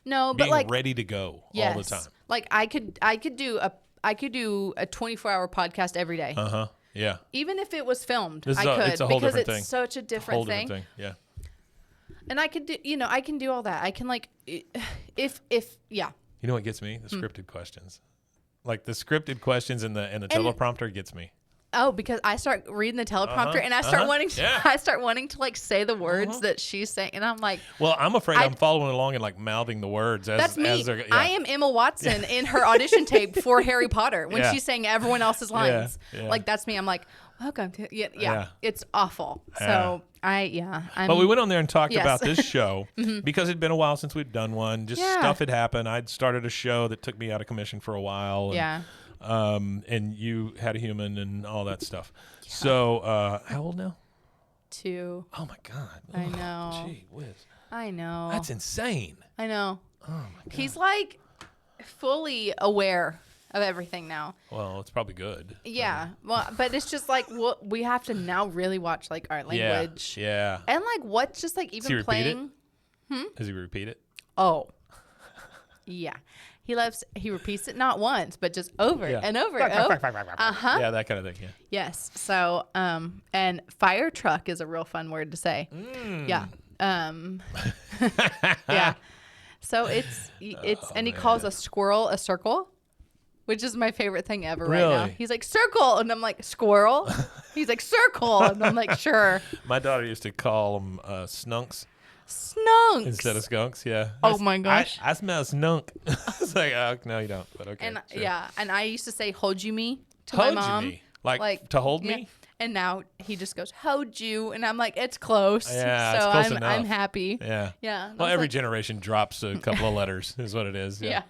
No, but Being like ready to go yes. all the time. Like I could do a 24-hour podcast every day. Uh-huh. Yeah. Even if it was filmed, This is I could it's a whole because different it's thing. such a different Whole thing. different thing. Yeah. And I could do, I can do all that. I can like, if yeah. You know what gets me? The scripted questions. Like the scripted questions and the teleprompter gets me. Oh, because I start reading the teleprompter and I start wanting to, Yeah. I start wanting to like say the words that she's saying, and I'm like, Well, I'm afraid I'm following along and like mouthing the words as that's me. as they're, yeah. I am Emma Watson in her audition tape for Harry Potter when Yeah. she's saying everyone else's lines. Yeah. Like that's me. I'm like, welcome to Yeah. It's awful. Yeah. So I'm, But we went on there and talked Yes. about this show because it'd been a while since we'd done one. Just Yeah. stuff had happened. I'd started a show that took me out of commission for a while. And, Yeah. and you had a human and all that stuff. So how old now? 2. Oh my God. I know. Gee whiz. I know. That's insane. I know. Oh my God. He's like fully aware of everything now. Well, it's probably good. Yeah. Well, but it's just like we have to now really watch like our language. Yeah. And like what's just like Does he even repeat playing. it? Does he repeat it? Oh. Yeah. He repeats it not once, but just over Yeah. and over and over. Uh-huh. Yeah, that kind of thing. Yeah. Yes. So, and fire truck is a real fun word to say. Yeah. Yeah. So it's and he calls a squirrel a circle, which is my favorite thing ever right now. Really? He's like, circle. And I'm like, squirrel? He's like, circle. And I'm like, sure. My daughter used to call them snunks Snunks. instead of skunks. Yeah. Oh my gosh. I smell snunk. It's like, oh, no, you don't. But okay. And sure. yeah, and I used to say "hold you me" to Hold my you mom. me? Like, to hold me? And now he just goes "hold you," and I'm like, "It's close." Yeah, so it's close I'm enough. happy. Yeah. Yeah. And I Well, was every like, generation drops a couple of letters, is what it is. Yeah.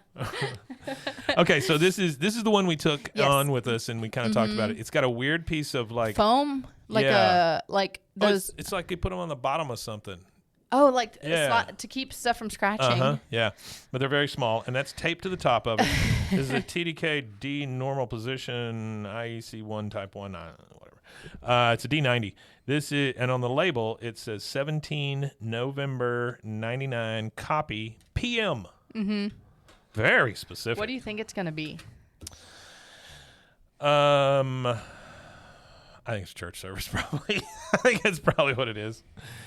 Okay, so this is the one we took Yes. on with us, and we kind of talked about it. It's got a weird piece of like foam, like Yeah. those. it's like you put them on the bottom of something. Like Yeah. to keep stuff from scratching. Yeah, but they're very small, and that's taped to the top of it. This is a TDK D normal position IEC 1 type 1, whatever. It's a D90. This is, and on the label it says 17 November 99 copy PM. Mm-hmm. Very specific. What do you think it's gonna be? I think it's church service probably. I think that's probably what it is.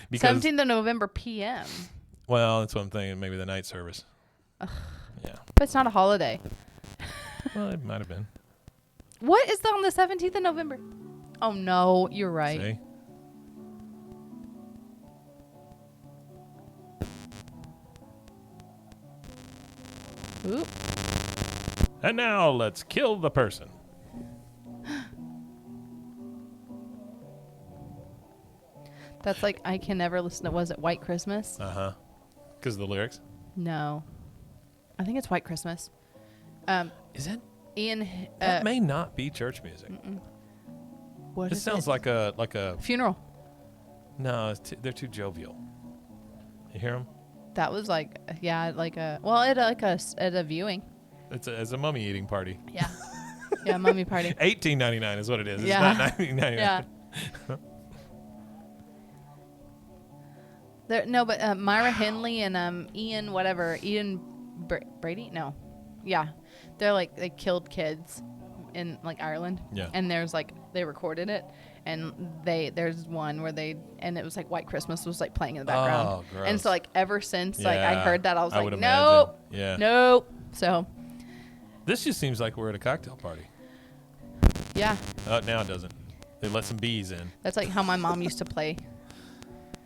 Because 17th of November PM. well, that's what I'm thinking. Maybe the night service. Yeah. But it's not a holiday. Well, it might have been. What is on the 17th of November? Oh no, you're right. See? Oop. And now let's kill the person. That's like I can never listen to. Was it White Christmas? Because of the lyrics. No, I think it's White Christmas. Is it? Ian. That may not be church music. What This is sounds it? like a Funeral. no. They're too jovial. You hear them? That was like like a at a viewing. It's a mummy eating party. Yeah. Yeah, mummy party. $18.99 is what it is. Yeah. It's not $19.99. Yeah. But Myra Henley and Ian Brady. No, yeah, they're like they killed kids in like Ireland. Yeah. And there's like they recorded it, and there's one where and it was like White Christmas was like playing in the background. Oh, gross. And so like ever since like I Yeah, heard that I was I like would nope, imagine. Yeah. nope. So This just seems like we're at a cocktail party. yeah, Oh, now it doesn't. They let some bees in. that's like how my mom used to play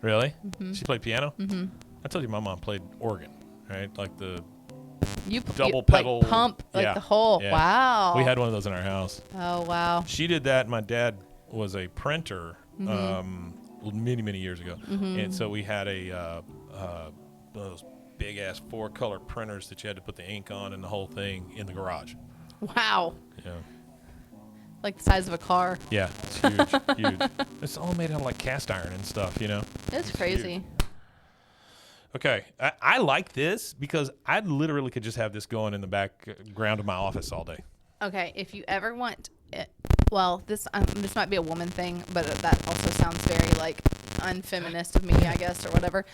Really? Mm-hmm. She played piano? Mm-hmm. I told you my mom played organ, right? Like the You double pedal. like pump, like the whole. Yeah. Wow. We had one of those in our house. Oh, wow. She did that. My dad was a printer many, many years ago. And so we had one of those big-ass 4-color printers that you had to put the ink on and the whole thing in the garage. Wow. Yeah. Like the size of a car. Yeah, it's huge, huge. It's all made out of like cast iron and stuff, you know? It's crazy. Huge. Okay, I like this because I literally could just have this going in the background of my office all day. Okay, if you ever want it, well, this might be a woman thing, but that also sounds very like unfeminist of me, I guess, or whatever.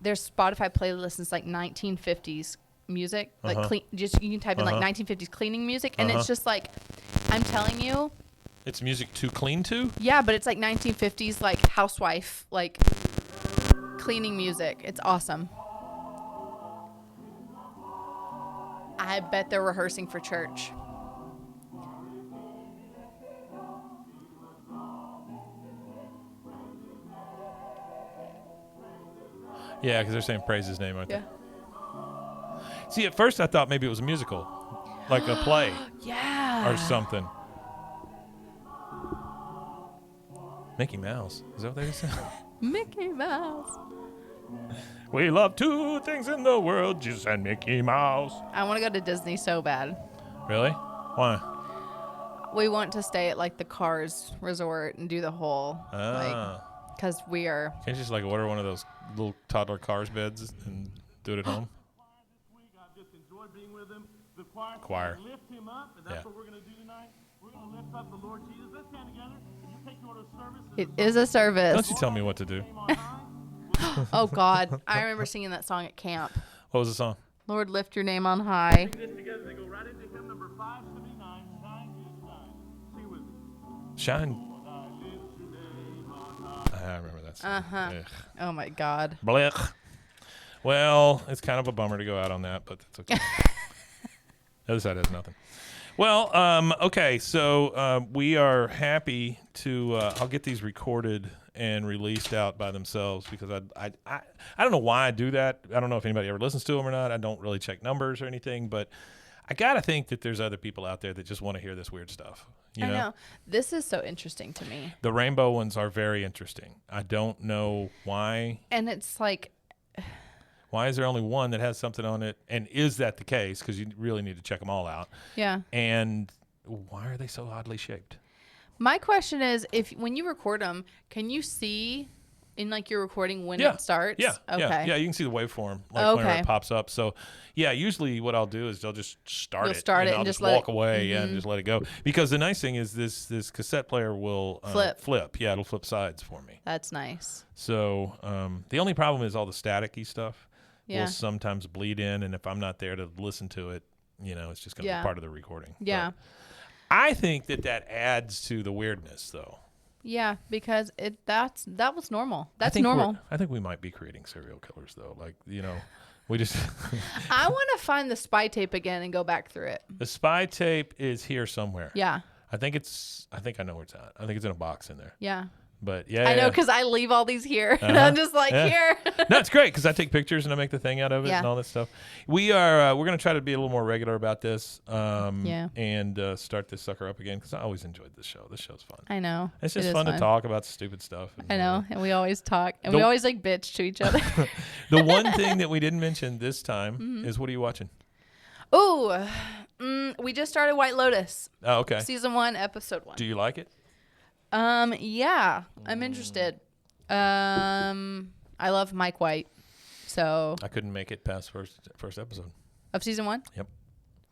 There's Spotify playlists. It's like 1950s music, like clean. Just you can type in like 1950s cleaning music, and it's just like, I'm telling you, it's music to clean to. Yeah, but it's like 1950s, like housewife, like cleaning music. It's awesome. I bet they're rehearsing for church. Yeah, because they're saying praise his name, aren't Yeah. they? See, at first I thought maybe it was a musical, like a play. Yeah. Or something. Mickey Mouse. Is that what they said? Mickey Mouse. We love two things in the world, Jesus and Mickey Mouse. I want to go to Disney so bad. Really? Why? We want to stay at like the Cars Resort and do the whole, because we are. Can't you just like order one of those little toddler Cars beds and do it at home? Choir. Lift him up, and that's what we're going to do tonight. We're going to lift up the Lord Jesus. Let's stand together. You take your service. It is a service. Don't you tell me what to do. Oh, God. I remember singing that song at camp. What was the song? Lord, lift your name on high. Bring this together. They go right into hymn number 579. Shine is shine. Sing with me. Shine. I remember that song. Uh-huh. Ugh. Oh, my God. Blech. Well, it's kind of a bummer to go out on that, but that's okay. The other side has nothing. Well, okay, so we are happy to. I'll get these recorded and released out by themselves because I don't know why I do that. I don't know if anybody ever listens to them or not. I don't really check numbers or anything, but I gotta think that there's other people out there that just want to hear this weird stuff. You know? I know. This is so interesting to me. The rainbow ones are very interesting. I don't know why. And it's like. Why is there only one that has something on it? And is that the case? Because you really need to check them all out. Yeah. And why are they so oddly shaped? My question is, when you record them, can you see in like your recording when it starts? Yeah. Okay. Yeah. You can see the waveform whenever it pops up. So, yeah. Usually, what I'll do is they'll just start You'll start it I'll and just let walk it, away and just let it go. Because the nice thing is this cassette player will flip. Yeah, it'll flip sides for me. That's nice. So the only problem is all the staticky stuff. Yeah. Will sometimes bleed in, and if I'm not there to listen to it, it's just going to be part of the recording. Yeah. But I think that adds to the weirdness, though. Yeah, because that was normal. That's normal. I think we might be creating serial killers, though. Like, we just. I want to find the spy tape again and go back through it. The spy tape is here somewhere. Yeah. I think I know where it's at. I think it's in a box in there. Yeah. But yeah, I know because I leave all these here, and I'm just like here. No, it's great because I take pictures and I make the thing out of it and all that stuff. We're going to try to be a little more regular about this, and start this sucker up again because I always enjoyed this show. This show's fun. I know. It's just fun to talk about stupid stuff. I know, and we always talk, and we always like bitch to each other. The one thing that we didn't mention this time is what are you watching? Oh, we just started White Lotus. Oh, okay. Season 1, episode 1. Do you like it? Yeah, I'm interested. I love Mike White, so I couldn't make it past first episode of season 1. Yep.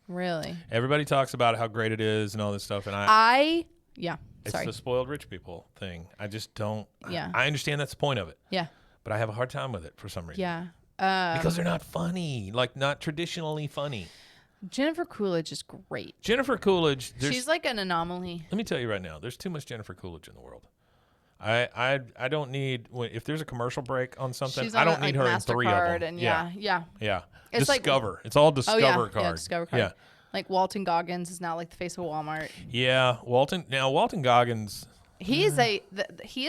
Really? Everybody talks about how great it is and all this stuff, and it's the spoiled rich people thing. I just don't. Yeah. I understand that's the point of it. Yeah. But I have a hard time with it for some reason. Yeah. Because they're not funny, like not traditionally funny. Jennifer Coolidge is great. Jennifer Coolidge. She's like an anomaly. Let me tell you right now, there's too much Jennifer Coolidge in the world. I don't need, if there's a commercial break on something, I don't need her in 3 of them. And yeah. It's Discover. It's all Discover card. Yeah, Discover card. Yeah. Like Walton Goggins is now like the face of Walmart. Yeah, Walton Goggins, He is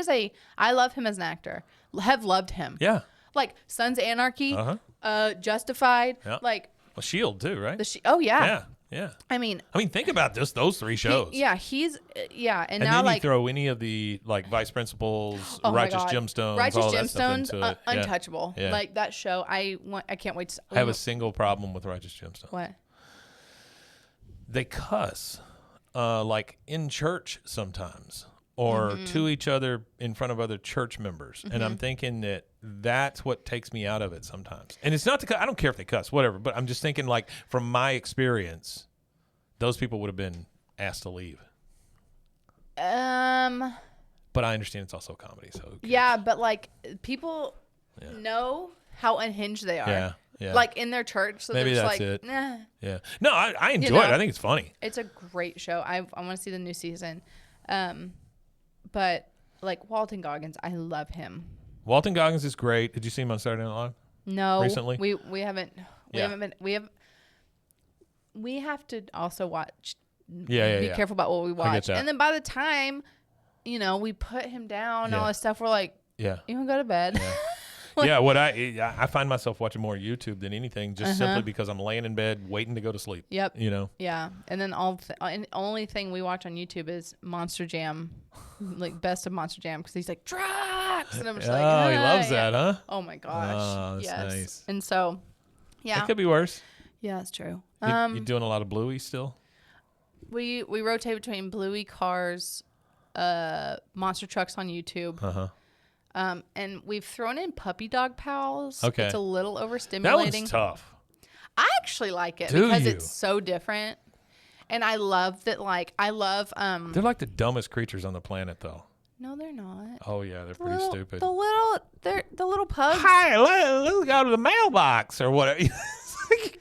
I love him as an actor. Have loved him. Yeah. Like Sons of Anarchy, Justified, like well, Shield too, right? Oh yeah. Yeah. Yeah. I mean, think about just those 3 shows. He's and now then like you throw any of the like Vice Principals, oh Righteous my God. Gemstones, Righteous all that stuff Gemstones, into it. untouchable. Yeah. Like that show, I can't wait to. I have a single problem with Righteous Gemstones. What? They cuss, like in church sometimes, or to each other in front of other church members, and I'm thinking that's what takes me out of it sometimes. And it's not to cuss. I don't care if they cuss, whatever. But I'm just thinking, like from my experience, those people would have been asked to leave. But I understand it's also a comedy, so who cares? Yeah, but like people know how unhinged they are. Yeah. Yeah. Like in their church, so maybe they're that's just like, it. nah. Yeah. No, I enjoy it. I think it's funny. It's a great show. I want to see the new season. But like Walton Goggins, I love him. Walton Goggins is great. Did you see him on Saturday Night Live? No, recently. We haven't been. We have to also watch. Be careful about what we watch. And then by the time, we put him down and all this stuff, we're like, you can go to bed. Yeah. What I find myself watching more YouTube than anything, just simply because I'm laying in bed waiting to go to sleep. Yep. Yeah. And then and only thing we watch on YouTube is Monster Jam, like best of Monster Jam, because he's like Drax, and I'm just like, he loves that, huh? Oh my gosh. Oh, that's yes. nice. And so, it could be worse. Yeah, that's true. You doing a lot of Bluey still? We rotate between Bluey cars, monster trucks on YouTube. And we've thrown in Puppy Dog Pals. Okay. It's a little overstimulating. That one's tough. I actually like it because it's so different. And I love that, they're like the dumbest creatures on the planet, though. No, they're not. Oh, yeah, they're pretty stupid. The little pugs. Hi, let's go to the mailbox or whatever.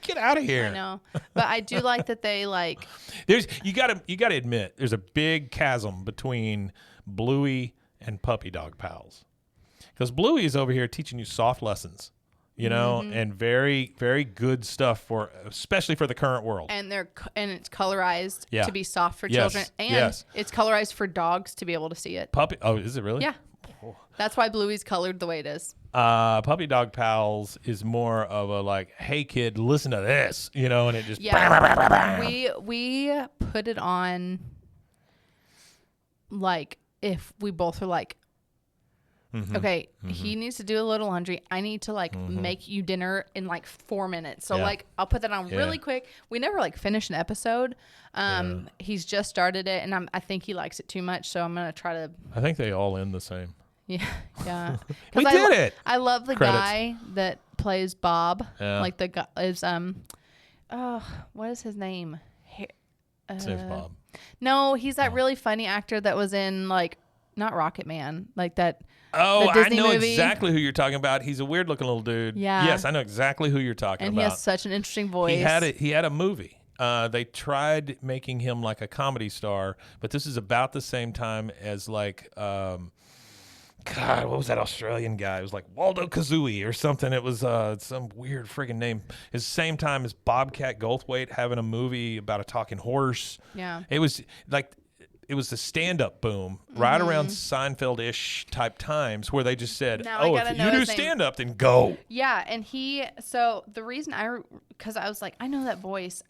Get out of here. I know. But I do like that they like. You gotta admit, there's a big chasm between Bluey and Puppy Dog Pals. Because Bluey is over here teaching you soft lessons, and very, very good stuff especially for the current world. And it's colorized to be soft for Yes. children, and it's colorized for dogs to be able to see it. Oh, is it really? Yeah. That's why Bluey's colored the way it is. Puppy Dog Pals is more of a like, hey kid, listen to this, and it just we put it on like if we both are like, okay, he needs to do a little laundry. I need to make you dinner in like 4 minutes. So I'll put that on really quick. We never finish an episode. He's just started it, and I think he likes it too much. So I'm gonna try to. I think they all end the same. Yeah. We did it. I love the guy that plays Bob. Yeah. Like the guy is what is his name? Saves Bob. No, he's that really funny actor that was in not Rocket Man, like that. Oh, I know movie. Exactly who you're talking about. He's a weird looking little dude. Yeah. Yes, I know exactly who you're talking about. And he has such an interesting voice. He had a movie. They tried making him like a comedy star, but this is about the same time as God, what was that Australian guy? It was like Waldo Kazooie or something. It was some weird friggin' name. It's the same time as Bobcat Goldthwait having a movie about a talking horse. Yeah. It was the stand-up boom right around Seinfeld-ish type times where they just said, if you do stand-up, then go. Yeah, and so the reason because I was like, I know that voice,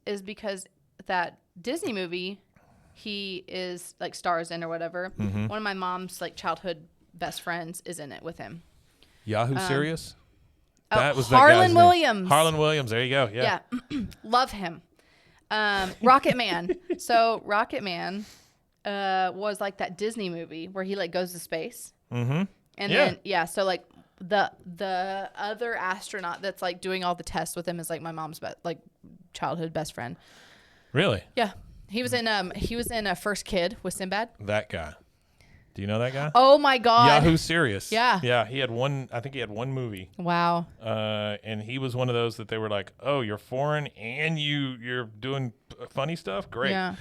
is because that Disney movie he is stars in or whatever. One of my mom's childhood best friends is in it with him. Yahoo Serious? That was Harlan Williams. Harlan Williams, there you go. Yeah. Love him. Rocket Man. So Rocket Man was that Disney movie where he goes to space. Mm-hmm. And then so the other astronaut that's doing all the tests with him is my mom's childhood best friend. Really? Yeah. He was in First Kid with Sinbad. That guy. Do you know that guy? Oh my God. Yahoo Serious. Yeah. Yeah. He had one movie. Wow. And he was one of those that they were like, oh, you're foreign and you're doing funny stuff? Great. Yeah.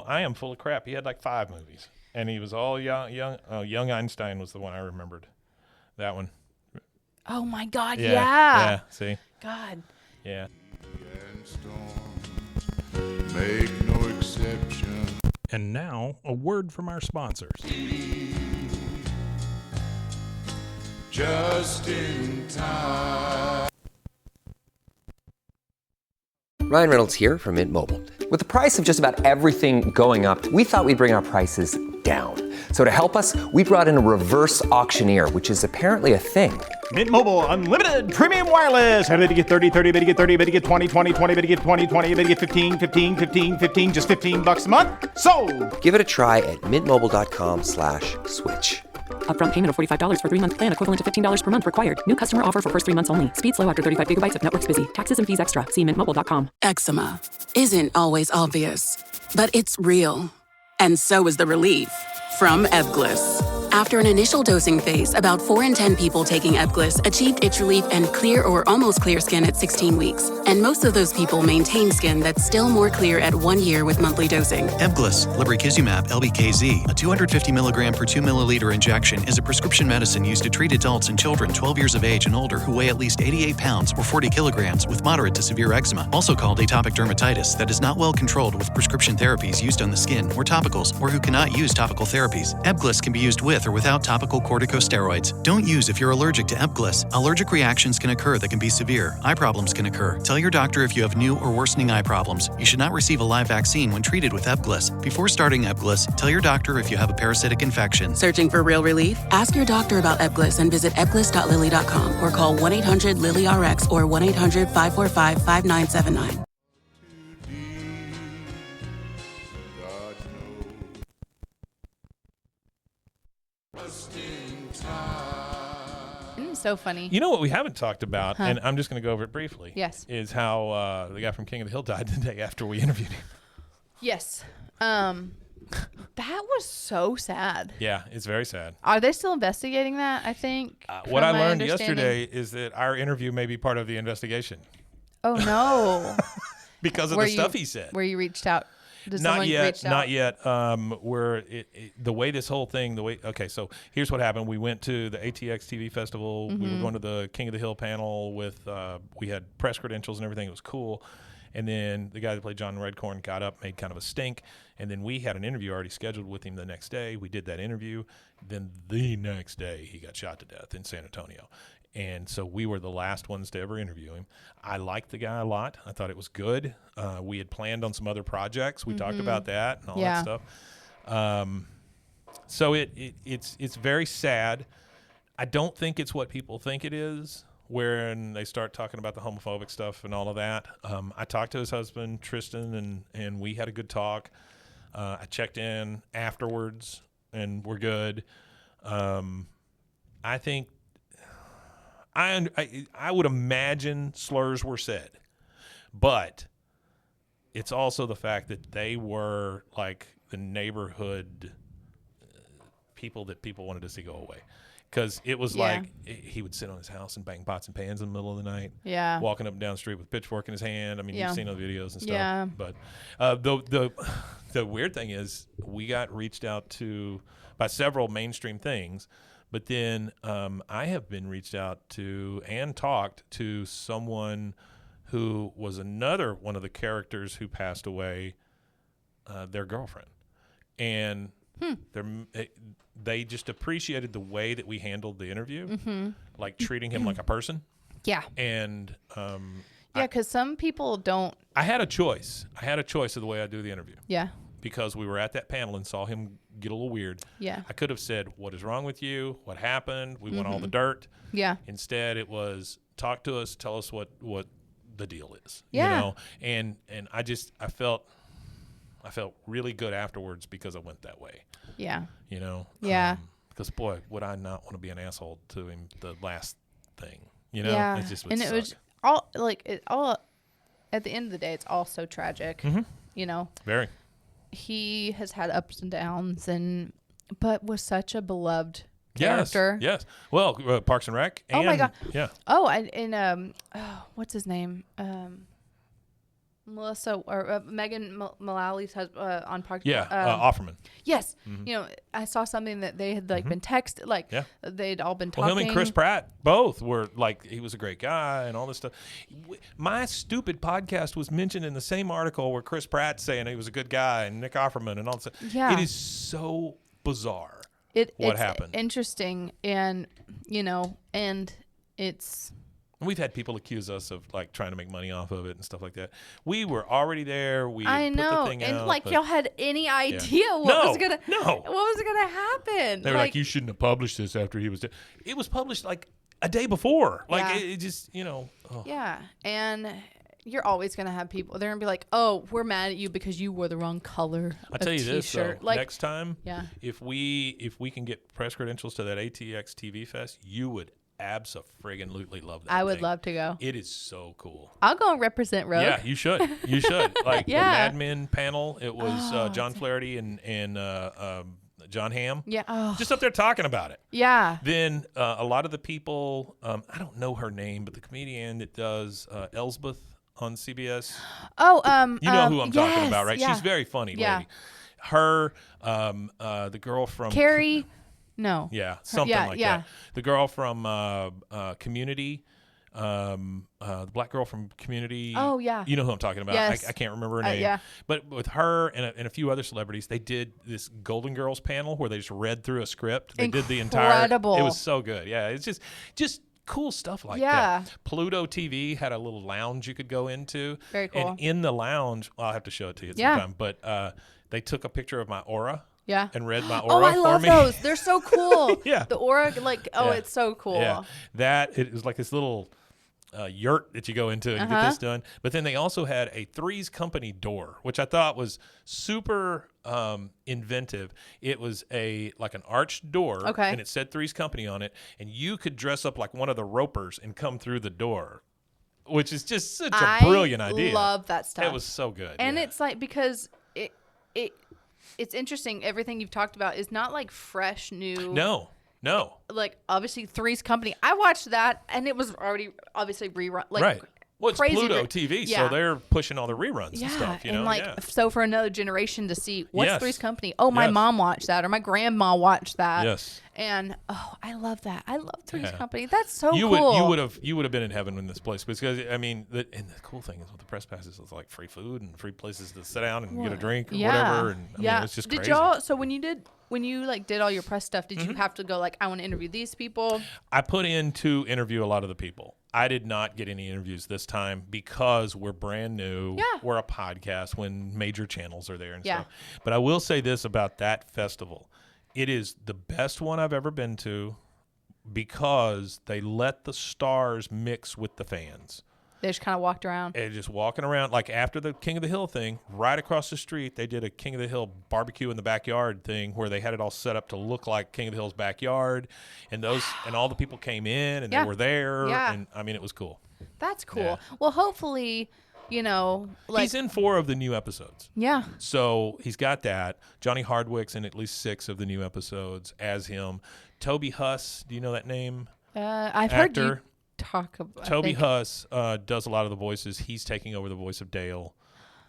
I am full of crap. He had 5 movies. And he was all young. Oh, Young Einstein was the one I remembered. That one. Oh my God. Yeah. Yeah. See? God. Yeah. Make no exception. And now, a word from our sponsors. Just in time. Ryan Reynolds here from Mint Mobile. With the price of just about everything going up, we thought we'd bring our prices down. So to help us, we brought in a reverse auctioneer, which is apparently a thing. Mint Mobile Unlimited Premium Wireless. How to get 30, 30, bit to get 30, bit to get 20, 20, 20, bit to get 20, 20, bit to get 15, 15, 15, 15, just $15 a month? Sold! Give it a try at mintmobile.com/switch. Upfront payment of $45 for 3-month plan equivalent to $15 per month required. New customer offer for first 3 months only. Speed slow after 35 gigabytes if network's busy. Taxes and fees extra. See mintmobile.com. Eczema isn't always obvious, but it's real. And so is the relief from Ebglyss. After an initial dosing phase, about 4 in 10 people taking Ebglyss achieved itch relief and clear or almost clear skin at 16 weeks. And most of those people maintain skin that's still more clear at 1 year with monthly dosing. Ebglyss, lebrikizumab, LBKZ, a 250 milligram per 2 milliliter injection, is a prescription medicine used to treat adults and children 12 years of age and older who weigh at least 88 pounds or 40 kilograms with moderate to severe eczema, also called atopic dermatitis, that is not well controlled with prescription therapies used on the skin or topicals, or who cannot use topical therapies. Ebglyss can be used with or without topical corticosteroids. Don't use if you're allergic to Ebglyss. Allergic reactions can occur that can be severe. Eye problems can occur. Tell your doctor if you have new or worsening eye problems. You should not receive a live vaccine when treated with Ebglyss. Before starting Ebglyss, tell your doctor if you have a parasitic infection. Searching for real relief? Ask your doctor about Ebglyss and visit ebglyss.lilly.com or call 1-800-LILY-RX or 1-800-545-5979. So funny. You know what we haven't talked about, Huh. and I'm just going to go over it briefly. Yes. Is how the guy from King of the Hill died the day after we interviewed him. Yes. That was so sad. Yeah, it's very sad. Are they still investigating that, I think? What I from my learned understanding? yesterday is that our interview may be part of the investigation. Oh, no. Because of the stuff he said. Where you reached out. Did Not someone yet, reach out? not yet. Where the way this whole thing, okay, so here's what happened. We went to the ATX TV Festival. We were going to the King of the Hill panel with, we had press credentials and everything. It was cool. And then the guy that played John Redcorn got up, made kind of a stink. And then we had an interview already scheduled with him the next day. We did that interview. Then the next day, he got shot to death in San Antonio. And so we were the last ones to ever interview him. I liked the guy a lot. I thought it was good. We had planned on some other projects. We talked about that and all that stuff. So it's very sad. I don't think it's what people think it is when they start talking about the homophobic stuff and all of that. I talked to his husband, Tristan, and we had a good talk. I checked in afterwards, and we're good. I think I would imagine slurs were said, but it's also the fact that they were like the neighborhood people that people wanted to see go away. Because it was like he would sit on his house and bang pots and pans in the middle of the night. Yeah. Walking up and down the street with a pitchfork in his hand. I mean, you've seen those videos and stuff. Yeah. But the weird thing is we got reached out to by several mainstream things. But then I have been reached out to and talked to someone who was another one of the characters who passed away, their girlfriend. And they just appreciated the way that we handled the interview, like treating him like a person. Yeah. And because some people don't. I had a choice. Of the way I do the interview. Yeah. Because we were at that panel and saw him get a little weird. Yeah. I could have said, "What is wrong with you? What happened?" We want all the dirt. Yeah. Instead, it was talk to us, tell us what the deal is. Yeah. You know, and I felt really good afterwards because I went that way. Yeah. You know. Yeah. Because boy, would I not want to be an asshole to him the last thing. You know. Yeah. It just would and suck. it was all at the end of the day, it's all so tragic. You know. Very. He has had ups and downs, but was such a beloved character. Yes. Well, Parks and Rec. Oh my God. Yeah. Oh, and what's his name? Melissa or Megan Mullally's husband on podcast. Yeah, Offerman. Yes, I saw something that they had been texted, they'd all been talking. Well, him and Chris Pratt both were he was a great guy and all this stuff. My stupid podcast was mentioned in the same article where Chris Pratt saying he was a good guy and Nick Offerman and all this stuff. Yeah, it is so bizarre. What happened? Interesting, and and it's. We've had people accuse us of trying to make money off of it and stuff like that. We were already there. We I put know, the thing and out, y'all had any idea what was gonna happen? They were like, you shouldn't have published this after he was dead. It was published a day before. It just Oh. Yeah, and you're always gonna have people. They're gonna be like, "Oh, we're mad at you because you wore the wrong color." I'll tell you this though. Next time, if we can get press credentials to that ATX TV Fest, you would abso-friggin-lutely love that. I would love to go. It is so cool. I'll go and represent Rogue. Yeah, you should. You should. The Mad Men panel. It was John Flaherty and John Hamm. Yeah. Oh. Just up there talking about it. Yeah. Then a lot of the people, I don't know her name, but the comedian that does Elsbeth on CBS. Oh, you know who I'm talking about, right? Yeah. She's very funny lady. Her, the girl from Carrie. No. Yeah, something like that. The girl from Community, the black girl from Community. Oh, yeah. You know who I'm talking about. Yes. I can't remember her name. Yeah. But with her and a few other celebrities, they did this Golden Girls panel where they just read through a script. They did the entire. Incredible. It was so good. Yeah, it's just cool stuff like that. Pluto TV had a little lounge you could go into. Very cool. And in the lounge, I'll have to show it to you sometime, but they took a picture of my aura. Yeah. And read my aura for me. Oh, I love me. those. They're so cool. Yeah. The aura, it's so cool. Yeah. It was like this little yurt that you go into and get this done. But then they also had a Three's Company door, which I thought was super inventive. It was an arched door. Okay. And it said Three's Company on it. And you could dress up like one of the ropers and come through the door, which is just such a brilliant idea. I love that stuff. It was so good. And it's because it's interesting. Everything you've talked about is not fresh, new. No. Obviously, Three's Company. I watched that, and it was already obviously rerun. Right. Well, it's crazy Pluto TV, so they're pushing all the reruns and stuff. And so for another generation to see what's Three's Company. Oh, my Yes. mom watched that, or my grandma watched that. Yes. And I love that. I love Three's Company. That's so cool. You would have been in heaven in this place because and the cool thing is with the press passes, it's like free food and free places to sit down and get a drink or whatever. And I mean, it's just crazy. Did y'all? So when you did all your press stuff, did you have to go I want to interview these people? I put in to interview a lot of the people. I did not get any interviews this time because we're brand new. Yeah. We're a podcast when major channels are there and Yeah. stuff. But I will say this about that festival. It is the best one I've ever been to because they let the stars mix with the fans. They just kind of walked around. And just walking around, after the King of the Hill thing, right across the street, they did a King of the Hill barbecue in the backyard thing where they had it all set up to look like King of the Hill's backyard. And and all the people came in and they were there. Yeah. And I mean, it was cool. That's cool. Yeah. Well, hopefully, he's in 4 of the new episodes. Yeah. So he's got that. Johnny Hardwick's in at least 6 of the new episodes as him. Toby Huss, do you know that name? I've heard you talk about. Toby Huss does a lot of the voices. He's taking over the voice of Dale.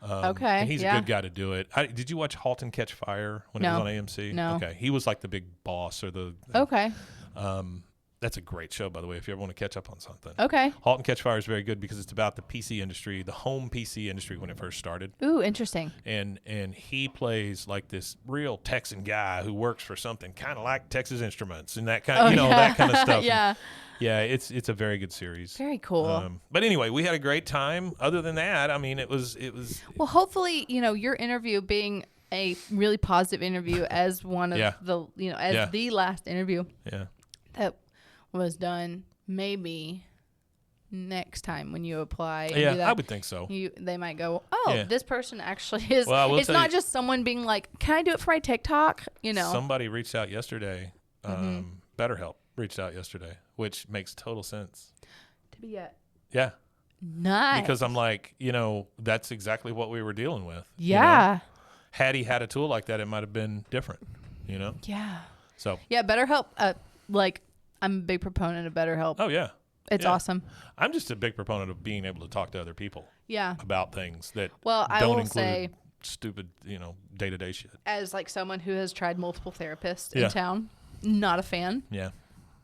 Okay. And he's a good guy to do it. Did you watch *Halt and Catch Fire* when it was on AMC? No. Okay. He was like the big boss or the. Okay. That's a great show, by the way, if you ever want to catch up on something. Okay. *Halt and Catch Fire* is very good because it's about the PC industry, the home PC industry when it first started. Ooh, interesting. And he plays like this real Texan guy who works for something kind of like Texas Instruments and that kind of, that kind of stuff. Yeah. Yeah, it's a very good series. Very cool. But anyway, we had a great time. Other than that, I mean, it was. Well, hopefully, your interview being a really positive interview as one of the, as the last interview. Yeah. That was done maybe next time when you apply. And yeah, do that, I would think so. They might go, this person actually is. Well, it's not just someone being like, "Can I do it for my TikTok?" Somebody reached out yesterday. BetterHelp reached out yesterday, which makes total sense. To be at. Yeah. Nice. Because I'm like, that's exactly what we were dealing with. Yeah. Had he had a tool like that, it might have been different. Yeah. So. Yeah, BetterHelp. I'm a big proponent of BetterHelp. Oh yeah. It's awesome. I'm just a big proponent of being able to talk to other people. about things that I don't will include say, stupid, day-to-day shit. as like someone who has tried multiple therapists in town, not a fan. Yeah.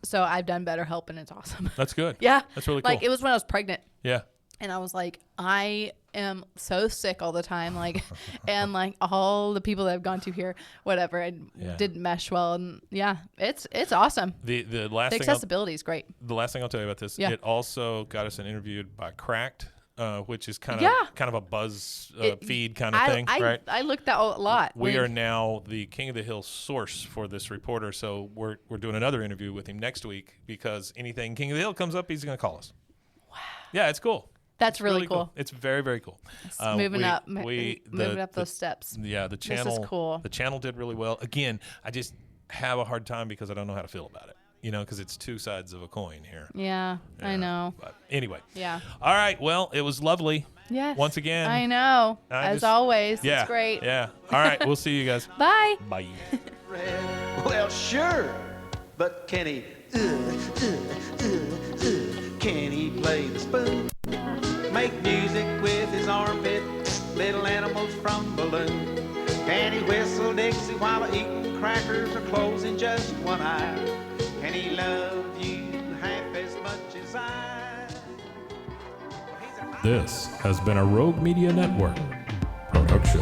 So I've done BetterHelp, and it's awesome. That's good. Yeah. That's really cool. Like, it was when I was pregnant. Yeah. And I was like, I am so sick all the time. Like, and like all the people that I've gone to here, whatever, it didn't mesh well. And it's awesome. The last thing accessibility is great. The last thing I'll tell you about this, it also got us interviewed by Cracked, which is kind of a buzz feed kind of thing, right? I looked at a lot. We are now the King of the Hill source for this reporter, so we're doing another interview with him next week because anything King of the Hill comes up, he's going to call us. Wow. Yeah, it's cool. That's really cool. It's very, very cool. Moving up those steps. Yeah, the channel. This is cool. The channel did really well. Again, I just have a hard time because I don't know how to feel about it. Because it's two sides of a coin here. Yeah, I know. But anyway. Yeah. All right. Well, it was lovely. Yes. Once again. I know. As always. Yeah, it's great. Yeah. All right. We'll see you guys. Bye. Bye. Well, sure. But can he play the spoon? Make music with his armpit, little animals from balloon. Can he whistle Dixie while eating crackers or closing just one eye? Can he love you half as much as I? This has been a Rogue Media Network production.